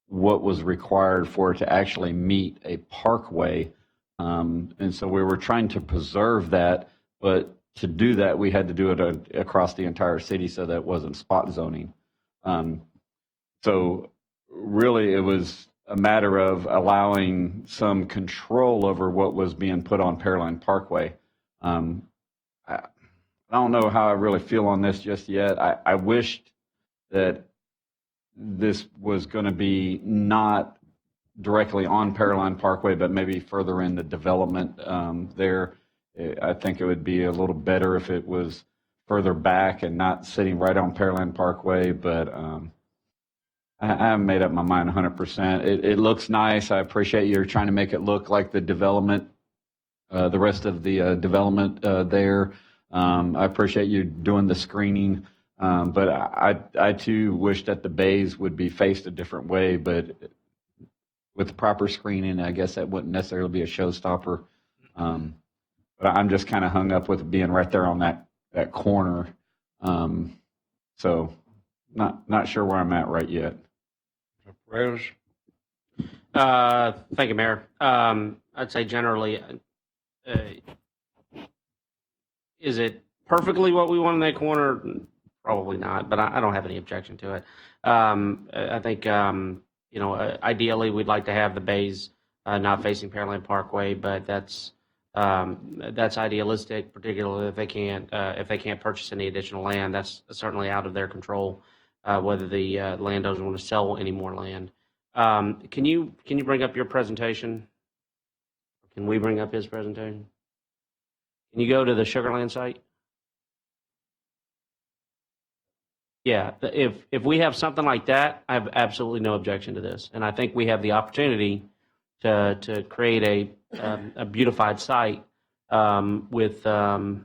S12: what was required for it to actually meet a parkway. And so we were trying to preserve that, but to do that, we had to do it across the entire city so that it wasn't spot zoning. So really, it was a matter of allowing some control over what was being put on Pearland Parkway. I don't know how I really feel on this just yet. I wished that this was going to be not directly on Pearland Parkway, but maybe further in the development there. I think it would be a little better if it was further back and not sitting right on Pearland Parkway, but I haven't made up my mind 100%. It looks nice. I appreciate you're trying to make it look like the development, the rest of the development there. I appreciate you doing the screening, but I too wish that the bays would be faced a different way, but with the proper screening, I guess that wouldn't necessarily be a showstopper. But I'm just kind of hung up with it being right there on that corner. So not sure where I'm at right yet.
S2: Perez?
S11: Thank you, Mayor. I'd say generally, is it perfectly what we want in that corner? Probably not, but I don't have any objection to it. I think, ideally we'd like to have the bays not facing Pearland Parkway, but that's idealistic, particularly if they can't purchase any additional land. That's certainly out of their control, whether the landowners want to sell any more land. Can you bring up your presentation? Can we bring up his presentation? Can you go to the Sugarland site? Yeah, if we have something like that, I have absolutely no objection to this, and I think we have the opportunity to create a beautified site with the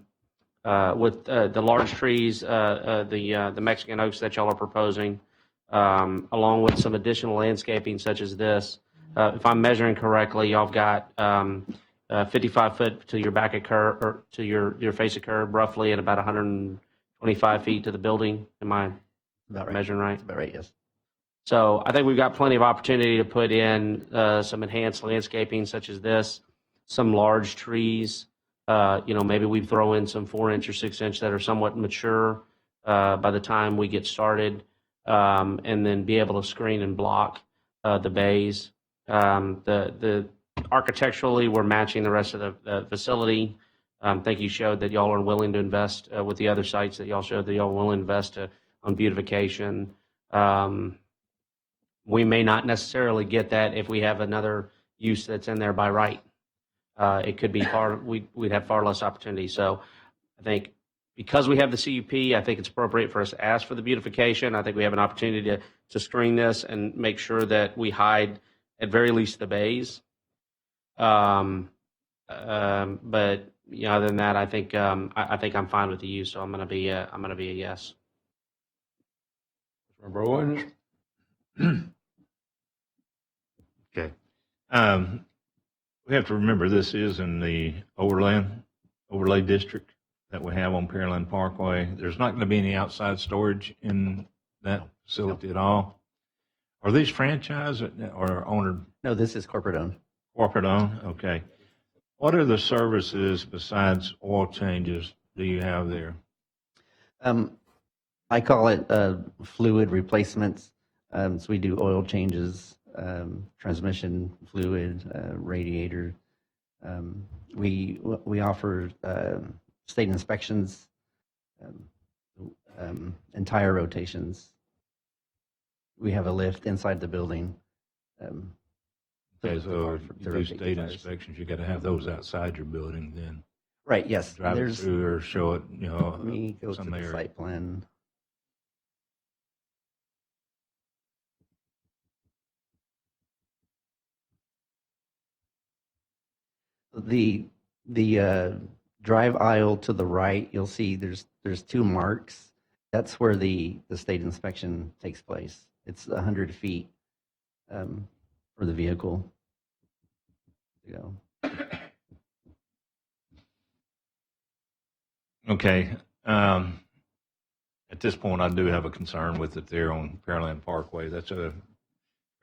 S11: large trees, the Mexican oaks that y'all are proposing, along with some additional landscaping such as this. If I'm measuring correctly, y'all got 55 foot to your back of curb, or to your face of curb, roughly, and about 125 feet to the building. Am I measuring right?
S18: About right, yes.
S11: So I think we've got plenty of opportunity to put in some enhanced landscaping such as this, some large trees. Maybe we throw in some 4-inch or 6-inch that are somewhat mature by the time we get started, and then be able to screen and block the bays. The architecturally, we're matching the rest of the facility. I think you showed that y'all are willing to invest with the other sites that y'all showed that y'all are willing to invest on beautification. We may not necessarily get that if we have another use that's in there by right. It could be we'd have far less opportunity. So I think because we have the CUP, I think it's appropriate for us to ask for the beautification. I think we have an opportunity to screen this and make sure that we hide at very least the bays. But other than that, I think I'm fine with the use. So I'm going to be a yes.
S2: Member Owens?
S7: Okay. We have to remember this is in the overlay district that we have on Pearland Parkway. There's not going to be any outside storage in that facility at all. Are these franchise or owner?
S18: No, this is corporate owned.
S7: Corporate owned? Okay. What are the services besides oil changes do you have there?
S18: I call it fluid replacements. So we do oil changes, transmission fluid, radiator. We offer state inspections, and tire rotations. We have a lift inside the building.
S7: Okay, so you do state inspections, you got to have those outside your building then.
S18: Right, yes.
S7: drive it
S18: There's,
S7: through or show it,
S18: let me go to
S7: some
S18: the
S7: area.
S18: site plan. The drive aisle to the right, you'll see there's two marks. That's where the state inspection takes place. It's 100 feet for the vehicle to go.
S7: Okay. At this point, I do have a concern with it there on Pearland Parkway.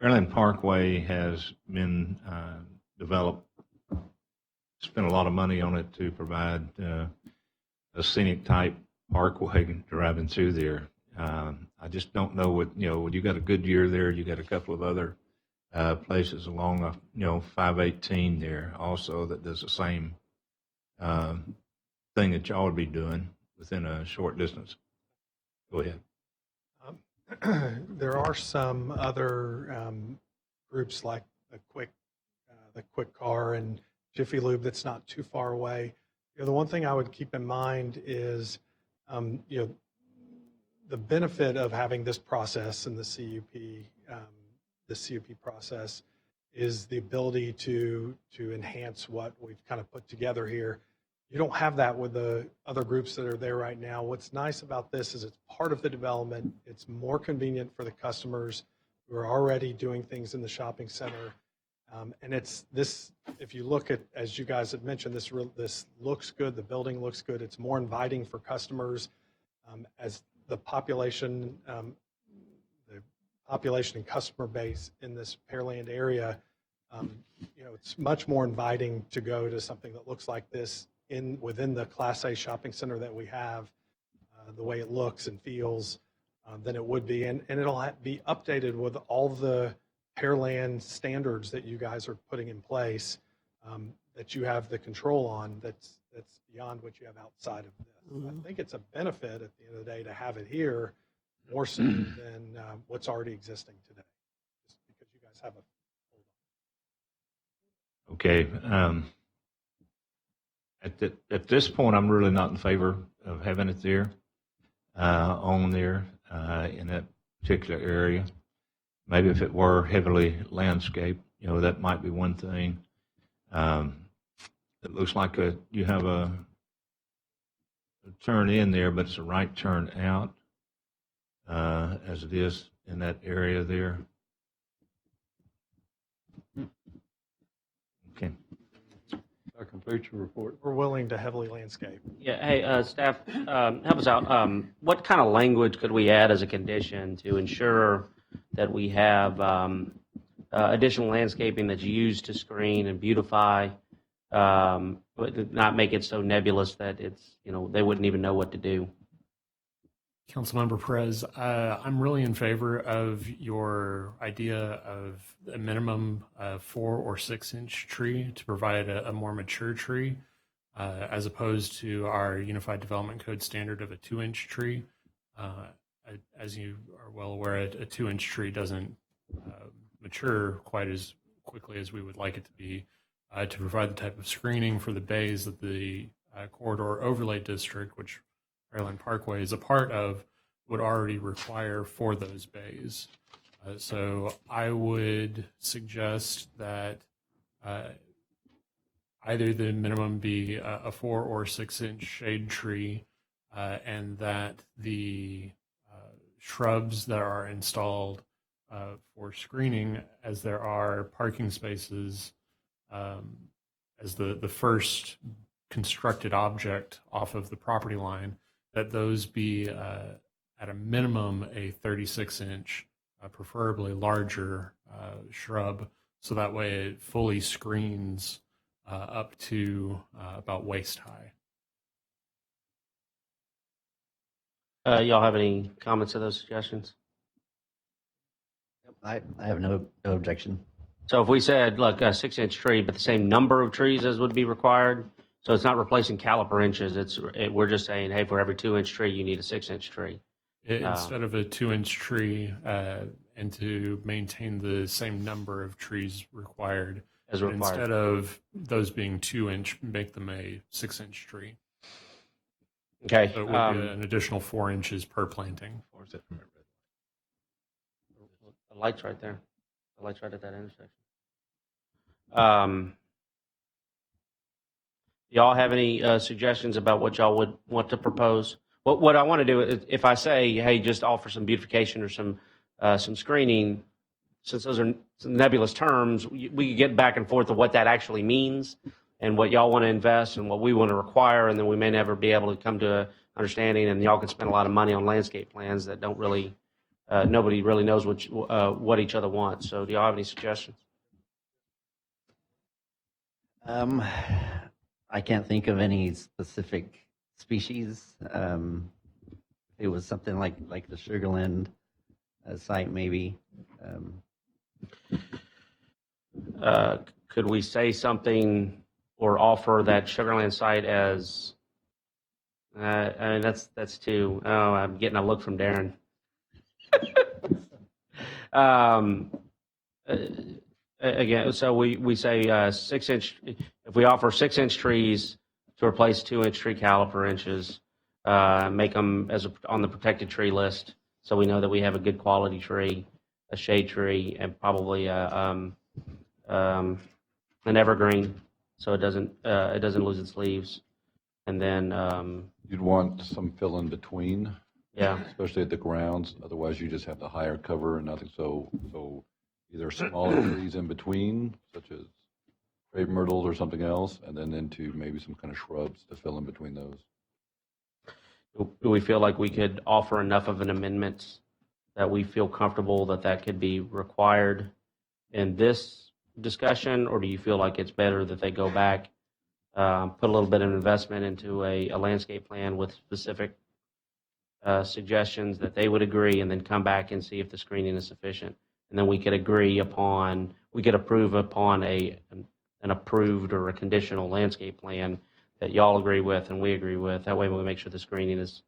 S7: Pearland Parkway has been developed, spent a lot of money on it to provide a scenic type parkway driving through there. I just don't know what, you got a Goodyear there, you got a couple of other places along, 518 there also that does the same thing that y'all would be doing within a short distance. Go ahead.
S19: There are some other groups like the Quick Car and Jiffy Lube that's not too far away. The one thing I would keep in mind is, the benefit of having this process in the CUP process is the ability to enhance what we've kind of put together here. You don't have that with the other groups that are there right now. What's nice about this is it's part of the development. It's more convenient for the customers who are already doing things in the shopping center. And it's this, if you look at, as you guys had mentioned, this looks good. The building looks good. It's more inviting for customers as the population and customer base in this Pearland area. It's much more inviting to go to something that looks like this within the Class A shopping center that we have, the way it looks and feels, than it would be. And it'll be updated with all the Pearland standards that you guys are putting in place, that you have the control on, that's beyond what you have outside of this. Mm-hmm. I think it's a benefit at the end of the day to have it here more so than what's already existing today, just because you guys have a hold on.
S7: Okay. At this point, I'm really not in favor of having it there, on there, in that particular area. Maybe if it were heavily landscaped, that might be one thing. It looks like you have a turn in there, but it's a right turn out, as it is in that area there. Okay.
S2: That completes your report.
S19: We're willing to heavily landscape.
S11: Yeah. Hey, staff, help us out. What kind of language could we add as a condition to ensure that we have additional landscaping that's used to screen and beautify, but not make it so nebulous that it's, they wouldn't even know what to do?
S3: Councilmember Perez, I'm really in favor of your idea of a minimum 4 or 6 inch tree to provide a more mature tree, as opposed to our Unified Development Code standard of a 2-inch tree. As you are well aware, a 2-inch tree doesn't mature quite as quickly as we would like it to be, to provide the type of screening for the bays that the corridor overlay district, which Pearland Parkway is a part of, would already require for those bays. So I would suggest that either the minimum be a 4 or 6 inch shade tree, and that the shrubs that are installed for screening, as there are parking spaces as the first constructed object off of the property line, that those be at a minimum a 36-inch, preferably larger shrub, so that way it fully screens up to about waist high.
S11: Y'all have any comments to those suggestions?
S18: I have no objection.
S11: So if we said, look, a 6-inch tree, but the same number of trees as would be required, so it's not replacing caliper inches. We're just saying, hey, for every 2-inch tree, you need a 6-inch tree.
S3: Instead of a 2-inch tree, and to maintain the same number of trees required,
S11: as required.
S3: Instead of those being 2-inch, make them a 6-inch tree.
S11: Okay.
S3: So it would be an additional 4 inches per planting.
S11: The light's right there. The light's right at that intersection. Y'all have any suggestions about what y'all would want to propose? What I want to do is, if I say, hey, just offer some beautification or some screening, since those are some nebulous terms, we could get back and forth of what that actually means and what y'all want to invest and what we want to require, and then we may never be able to come to an understanding, and y'all can spend a lot of money on landscape plans that don't really, nobody really knows what each other wants. So do y'all have any suggestions?
S18: I can't think of any specific species. It was something like the Sugarland site, maybe.
S11: Could we say something or offer that Sugarland site as? I mean, that's too. Oh, I'm getting a look from Darren. Again, so we say 6-inch. If we offer 6-inch trees to replace 2-inch tree caliper inches, make them on the protected tree list, so we know that we have a good quality tree, a shade tree, and probably an evergreen, so it doesn't lose its leaves. And then
S4: you'd want some fill in between.
S11: Yeah.
S4: Especially at the grounds. Otherwise, you just have the higher cover and nothing. So either smaller trees in between, such as crepe myrtles or something else, and then into maybe some kind of shrubs to fill in between those.
S11: Do we feel like we could offer enough of an amendment that we feel comfortable that could be required in this discussion, or do you feel like it's better that they go back, put a little bit of investment into a landscape plan with specific suggestions that they would agree, and then come back and see if the screening is sufficient, and then we could approve upon an approved or a conditional landscape plan that y'all agree with and we agree with. That way we make sure the screening is.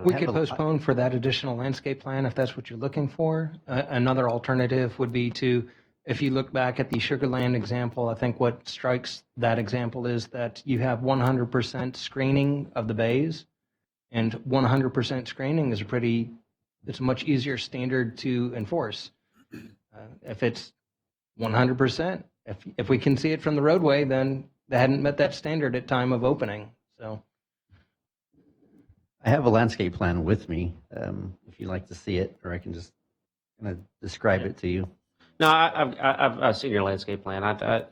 S9: We could postpone for that additional landscape plan if that's what you're looking for. Another alternative would be to, if you look back at the Sugarland example, I think what strikes that example is that you have 100% screening of the bays, and 100% screening is it's a much easier standard to enforce. If it's 100%, if we can see it from the roadway, then they hadn't met that standard at time of opening. So
S18: I have a landscape plan with me, if you'd like to see it, or I can just kind of describe it to you.
S11: No, I've seen your landscape plan.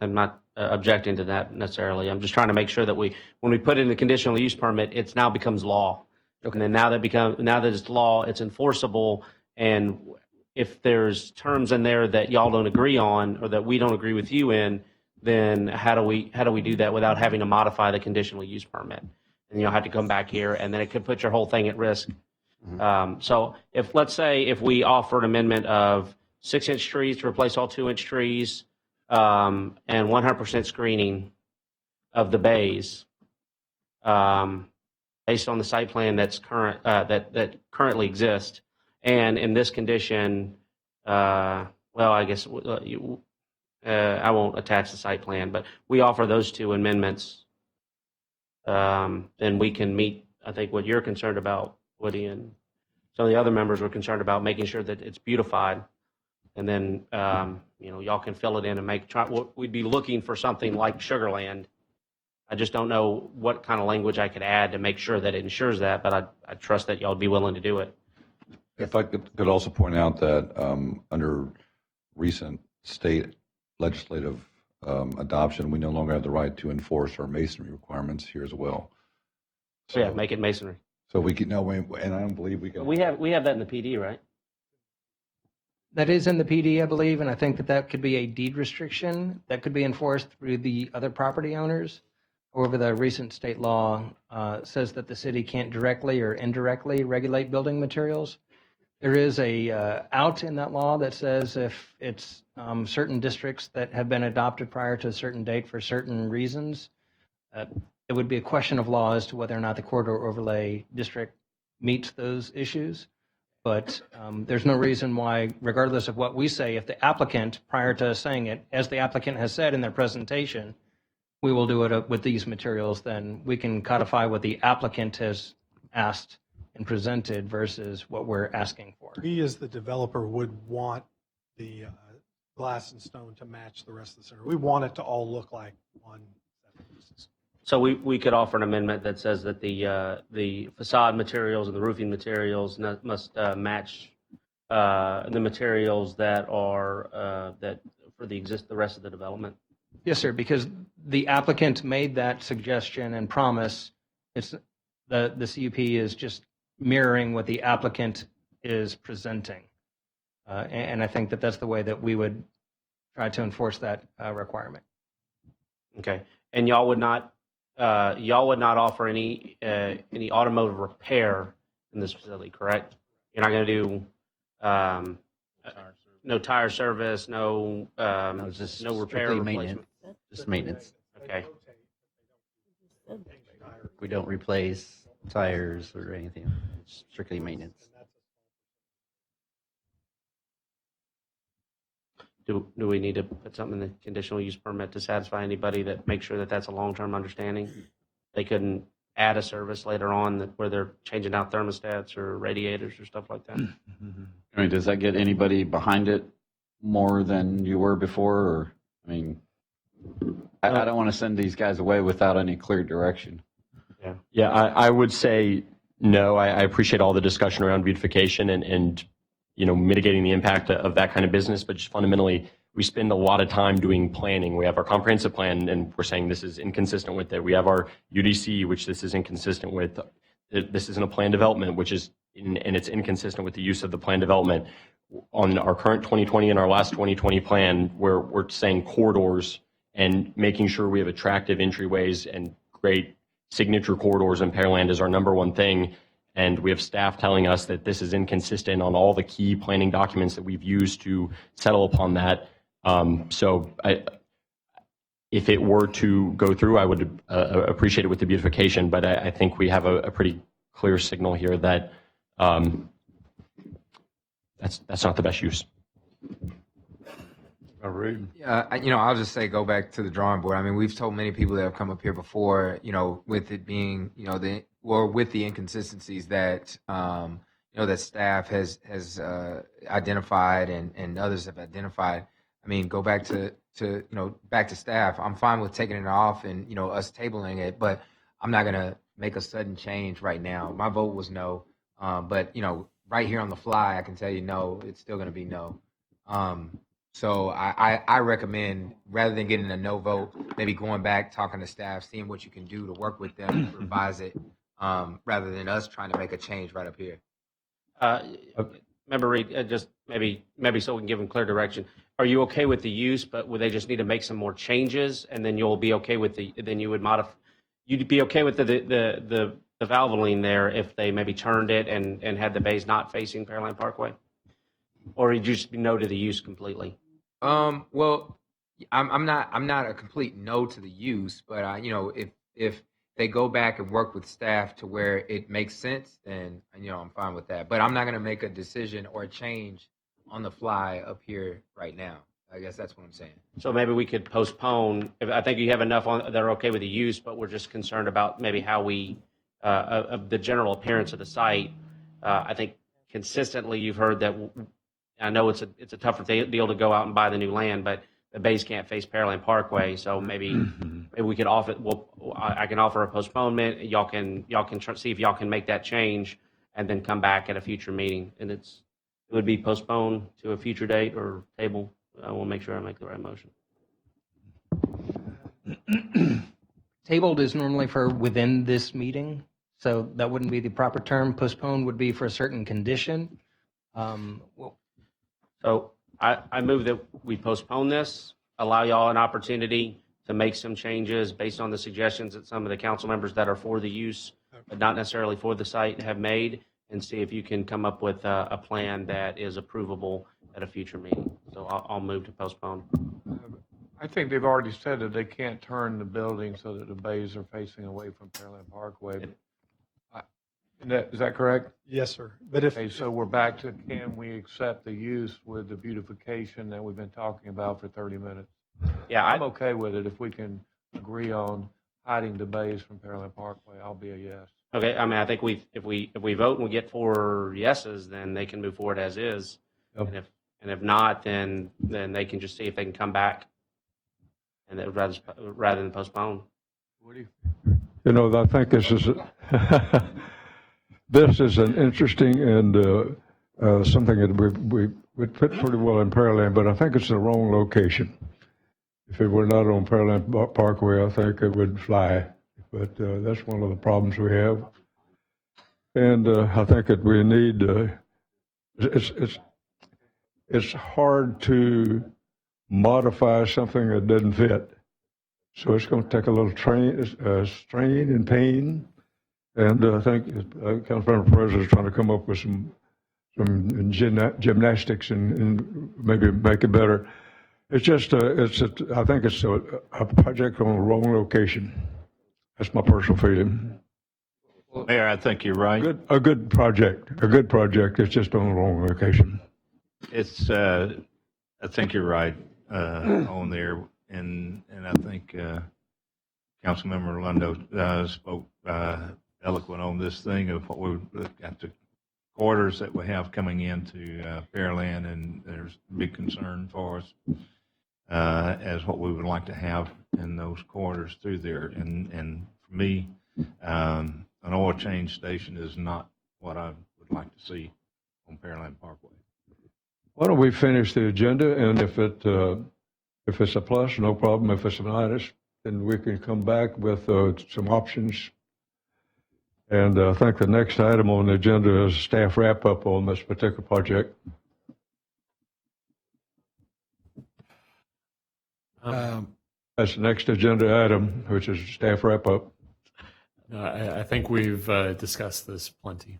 S11: I'm not objecting to that necessarily. I'm just trying to make sure that when we put in the conditional use permit, it now becomes law. Okay. And then now that it's law, it's enforceable. And if there's terms in there that y'all don't agree on, or that we don't agree with you in, then how do we do that without having to modify the conditional use permit? And you'll have to come back here, and then it could put your whole thing at risk. Mm-hmm. So let's say if we offer an amendment of 6-inch trees to replace all 2-inch trees, and 100% screening of the bays, based on the site plan that's that currently exists, and in this condition, I guess I won't attach the site plan, but we offer those two amendments. Then we can meet, I think, what you're concerned about, Woody, and some of the other members were concerned about making sure that it's beautified. And then, y'all can fill it in and we'd be looking for something like Sugarland. I just don't know what kind of language I could add to make sure that it ensures that, but I trust that y'all would be willing to do it.
S4: If I could also point out that under recent state legislative adoption, we no longer have the right to enforce our masonry requirements here as well.
S11: So yeah, make it masonry.
S4: So we can and I don't believe we can.
S11: We have that in the PD, right?
S9: That is in the PD, I believe, and I think that could be a deed restriction that could be enforced through the other property owners. However, the recent state law says that the city can't directly or indirectly regulate building materials. There is a out in that law that says if it's certain districts that have been adopted prior to a certain date for certain reasons, it would be a question of law as to whether or not the corridor overlay district meets those issues. But there's no reason why, regardless of what we say, if the applicant, prior to us saying it, as the applicant has said in their presentation, we will do it with these materials, then we can codify what the applicant has asked and presented versus what we're asking for.
S19: We, as the developer, would want the glass and stone to match the rest of the center. We want it to all look like one set of pieces.
S11: So we could offer an amendment that says that the facade materials and the roofing materials must match the materials that are that for the rest of the development.
S9: Yes, sir, because the applicant made that suggestion and promise. It's the CUP is just mirroring what the applicant is presenting. And I think that that's the way that we would try to enforce that requirement.
S11: Okay. And y'all would not offer any automotive repair in this facility, correct? You're not going to do no tire service, no
S18: just
S11: no repair,
S18: strictly
S11: replacement.
S18: maintenance. Just maintenance.
S11: Okay.
S18: We don't replace tires or anything. It's strictly maintenance.
S11: Do we need to put something in the conditional use permit to satisfy anybody that make sure that that's a long-term understanding? They couldn't add a service later on where they're changing out thermostats or radiators or stuff like that.
S12: I mean, does that get anybody behind it more than you were before? Or, I mean, I don't want to send these guys away without any clear direction.
S14: Yeah, I would say no. I appreciate all the discussion around beautification and mitigating the impact of that kind of business, but just fundamentally, we spend a lot of time doing planning. We have our comprehensive plan, and we're saying this is inconsistent with it. We have our UDC, which this is inconsistent with. This isn't a plan development, and it's inconsistent with the use of the plan development. On our current 2020 and our last 2020 plan, we're saying corridors and making sure we have attractive entryways and great signature corridors in Pearland is our number one thing. And we have staff telling us that this is inconsistent on all the key planning documents that we've used to settle upon that. If it were to go through, I would appreciate it with the beautification, but I think we have a pretty clear signal here that that's not the best use.
S13: Yeah, I'll just say go back to the drawing board. I mean, we've told many people that have come up here before, with it being, with the inconsistencies that, that staff has identified and others have identified. I mean, go back to back to staff. I'm fine with taking it off and, us tabling it, but I'm not going to make a sudden change right now. My vote was no. But, right here on the fly, I can tell you no, it's still going to be no. So I recommend, rather than getting a no vote, maybe going back, talking to staff, seeing what you can do to work with them, revise it, rather than us trying to make a change right up here.
S11: Member Reed, just maybe so we can give them clear direction. Are you okay with the use, but would they just need to make some more changes, and then you'll be okay with then you would modify? You'd be okay with the valvoline there if they maybe turned it and had the bays not facing Pearland Parkway? Or would you just be no to the use completely?
S13: Well, I'm not a complete no to the use, but if they go back and work with staff to where it makes sense, then I'm fine with that. But I'm not going to make a decision or a change on the fly up here right now. I guess that's what I'm saying.
S11: So maybe we could postpone. I think you have enough that are okay with the use, but we're just concerned about maybe how of the general appearance of the site. I think consistently you've heard that. I know it's a tougher deal to go out and buy the new land, but the bays can't face Pearland Parkway, so maybe we could offer. I can offer a postponement. Y'all can see if y'all can make that change, and then come back at a future meeting. And it would be postponed to a future date or table. I will make sure I make the right motion.
S9: Tabled is normally for within this meeting, so that wouldn't be the proper term. Postponed would be for a certain condition.
S11: So I move that we postpone this, allow y'all an opportunity to make some changes based on the suggestions that some of the council members that are for the use, but not necessarily for the site, have made, and see if you can come up with a plan that is approvable at a future meeting. So I'll move to postpone.
S5: I think they've already said that they can't turn the building so that the bays are facing away from Pearland Parkway. Is that correct?
S19: Yes, sir. But if
S5: Okay, so we're back to, can we accept the use with the beautification that we've been talking about for 30 minutes?
S11: Yeah,
S5: I'm okay with it if we can agree on hiding the bays from Pearland Parkway. I'll be a yes.
S11: Okay, I mean, I think if we vote and we get 4 yeses, then they can move forward as is.
S2: Yep.
S11: And if not, then they can just see if they can come back, and then rather than postpone.
S2: You know, I think this is this is an interesting and something that we fit pretty well in Pearland, but I think it's the wrong location. If it were not on Pearland Parkway, I think it would fly. But that's one of the problems we have, and I think that we need. It's hard to modify something that doesn't fit. So it's going to take a little strain and pain, and I think Councilmember Perez is trying to come up with some gymnastics and maybe make it better. It's just I think it's a project on the wrong location. That's my personal feeling.
S7: Mayor, I think you're right.
S2: A good project. It's just on the wrong location.
S7: It's I think you're right on there. And I think Councilmember Orlando spoke eloquent on this thing of what we got the quarters that we have coming into Pearland, and there's a big concern for us as what we would like to have in those quarters through there. And for me, an oil change station is not what I would like to see on Pearland Parkway.
S2: Why don't we finish the agenda, and if it's a plus, no problem. If it's a minus, then we can come back with some options. And I think the next item on the agenda is staff wrap-up on this particular project. That's the next agenda item, which is staff wrap-up.
S3: I think we've discussed this plenty.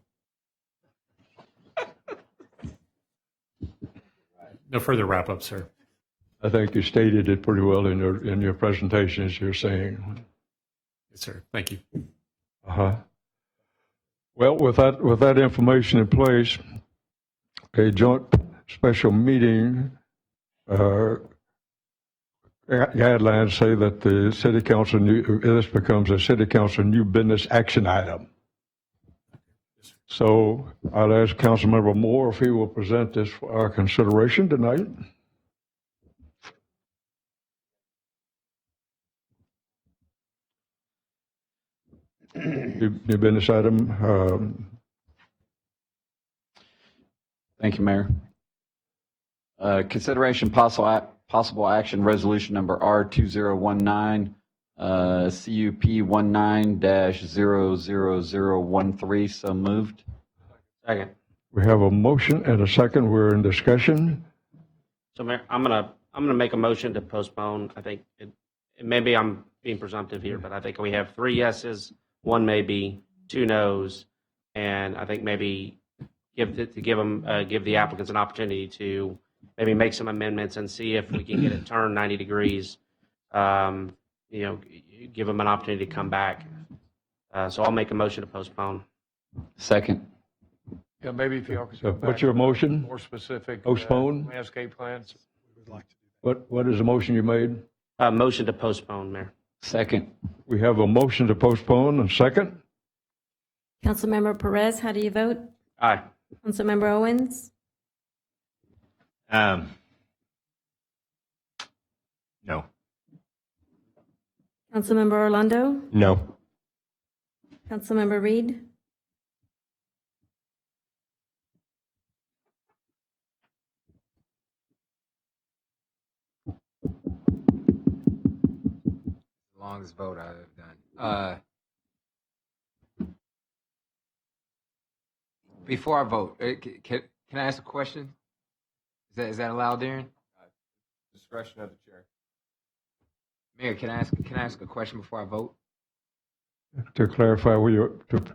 S3: No further wrap-up, sir.
S2: I think you stated it pretty well in your presentation, as you're saying.
S3: Yes, sir. Thank you.
S2: Well, with that information in place, a joint special meeting guidelines say that the city council this becomes a city council new business action item. So I'll ask Councilmember Moore if he will present this for our consideration tonight. New business item.
S12: Thank you, Mayor. Consideration possible action resolution number R2019, CUP 19-00013. So moved.
S11: Second.
S2: We have a motion and a second. We're in discussion.
S11: So, Mayor, I'm gonna make a motion to postpone. I think maybe I'm being presumptive here, but I think we have 3 yeses, 1 maybe, 2 noes, and I think maybe give the applicants an opportunity to maybe make some amendments and see if we can get it turned 90 degrees. Give them an opportunity to come back. So I'll make a motion to postpone.
S12: Second.
S5: Yeah, maybe if y'all could.
S2: So what's your motion?
S5: More specific.
S2: Postpone?
S5: Landscape plans.
S2: What is the motion you made?
S11: Motion to postpone, Mayor.
S12: Second.
S2: We have a motion to postpone and second.
S8: Councilmember Perez, how do you vote?
S11: Aye.
S8: Councilmember Owens?
S7: No.
S8: Councilmember Orlando?
S14: No.
S8: Councilmember Reed?
S13: Longest vote I've done. Before I vote, can I ask a question? Is that allowed, Darren?
S5: Discretion of the chair.
S13: Mayor, can I ask a question before I vote?
S2: To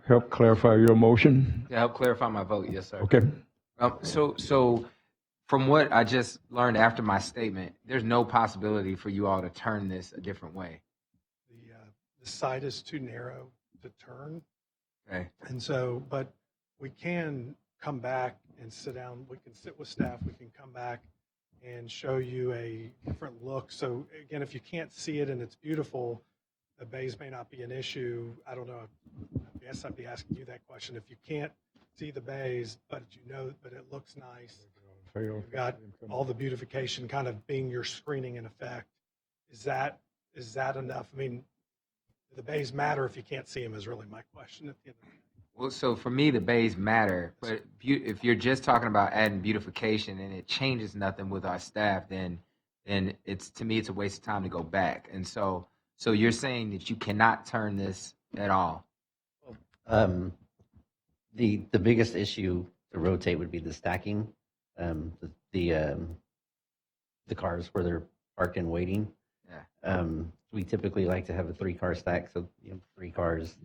S2: help clarify your motion.
S13: To help clarify my vote, yes, sir.
S2: Okay.
S13: So from what I just learned after my statement, there's no possibility for you all to turn this a different way.
S19: The site is too narrow to turn.
S13: Okay.
S19: And so, but we can come back and sit down. We can sit with staff. We can come back and show you a different look. So again, if you can't see it and it's beautiful, the bays may not be an issue. I don't know. I guess I'd be asking you that question. If you can't see the bays, but but it looks nice, you've got all the beautification kind of being your screening in effect. Is that enough? I mean, the bays matter if you can't see them is really my question at the end of the day.
S13: Well, so for me, the bays matter, but if you're just talking about adding beautification and it changes nothing with our staff, then it's, to me, it's a waste of time to go back. And so you're saying that you cannot turn this at all.
S18: The biggest issue to rotate would be the stacking, the cars where they're parked and waiting.
S13: Yeah.
S18: We typically like to have a 3-car stack, so 3 cars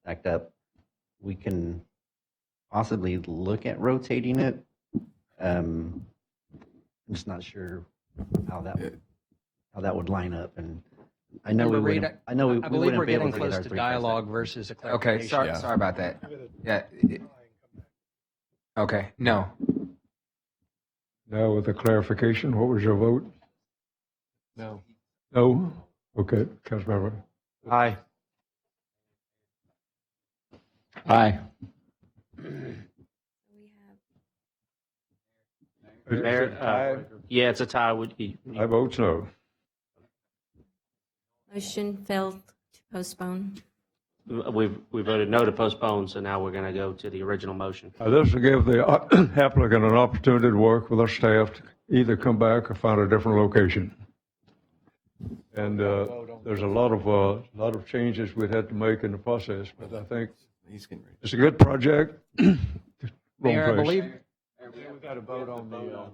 S18: stacked up. We can possibly look at rotating it. I'm just not sure how that would line up, and I know we
S9: Reed,
S18: wouldn't. I know we
S9: I believe
S18: wouldn't
S9: we're
S18: be able
S9: getting
S18: to get
S9: close
S18: our
S9: to
S18: 3-car
S9: dialogue
S18: stack.
S9: versus a
S13: Okay,
S9: clarification.
S13: sorry about that. Yeah. Okay, no.
S2: Now with the clarification, what was your vote?
S5: No.
S2: No? Okay, Councilmember.
S5: Aye.
S12: Aye.
S11: Mayor, yeah, it's a tie.
S2: I vote no.
S8: Motion failed to postpone.
S11: We voted no to postpone, so now we're going to go to the original motion.
S2: This will give the applicant an opportunity to work with our staff to either come back or find a different location. And there's a lot of changes we'd had to make in the process, but I think it's a good project.
S9: Mayor, I believe
S5: We got to vote on the.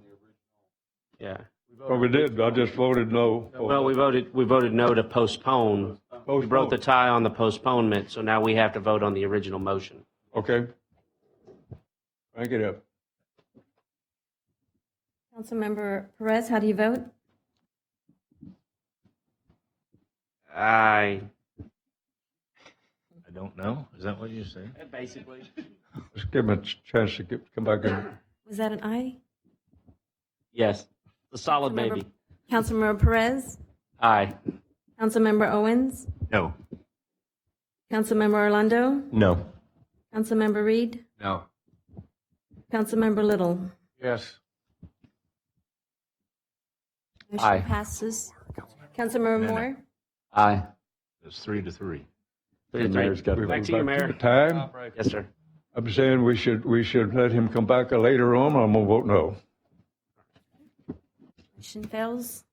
S11: Yeah.
S2: Well, we did. I just voted no.
S11: Well, we voted no to postpone. We broke the tie on the postponement, so now we have to vote on the original motion.
S2: Okay. Thank you.
S8: Councilmember Perez, how do you vote?
S11: Aye.
S7: I don't know. Is that what you say?
S11: Basically.
S2: Let's give him a chance to come back in.
S8: Was that an aye?
S11: Yes. The solid baby.
S8: Councilmember Perez?
S11: Aye.
S8: Councilmember Owens?
S7: No.
S8: Councilmember Orlando?
S14: No.
S8: Councilmember Reed?
S13: No.
S8: Councilmember Little?
S5: Yes.
S8: Motion
S14: Aye.
S8: passes. Councilmember Moore?
S12: Aye.
S7: It's 3-3.
S11: 3-3.
S2: Mayor's got to
S11: Back
S2: vote
S11: to you,
S2: back to
S11: Mayor.
S2: the time.
S11: Yes, sir.
S2: I'm saying we should let him come back later on. I'm gonna vote no.
S8: Motion fails.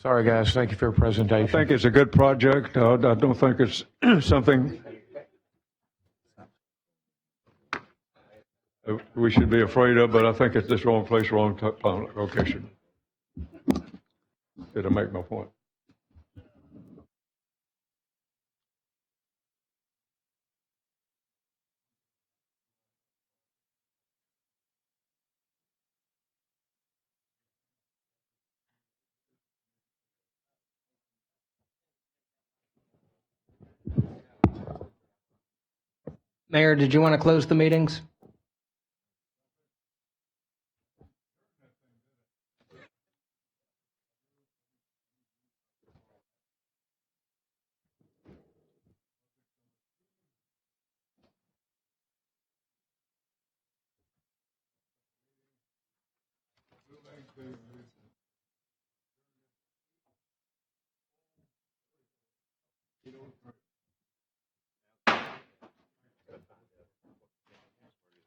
S5: Sorry, guys. Thank you for your
S2: I
S5: presentation.
S2: think it's a good project. I don't think it's something we should be afraid of, but I think it's this wrong place, wrong location. Did I make my point?
S9: Mayor, did you want to close the meetings?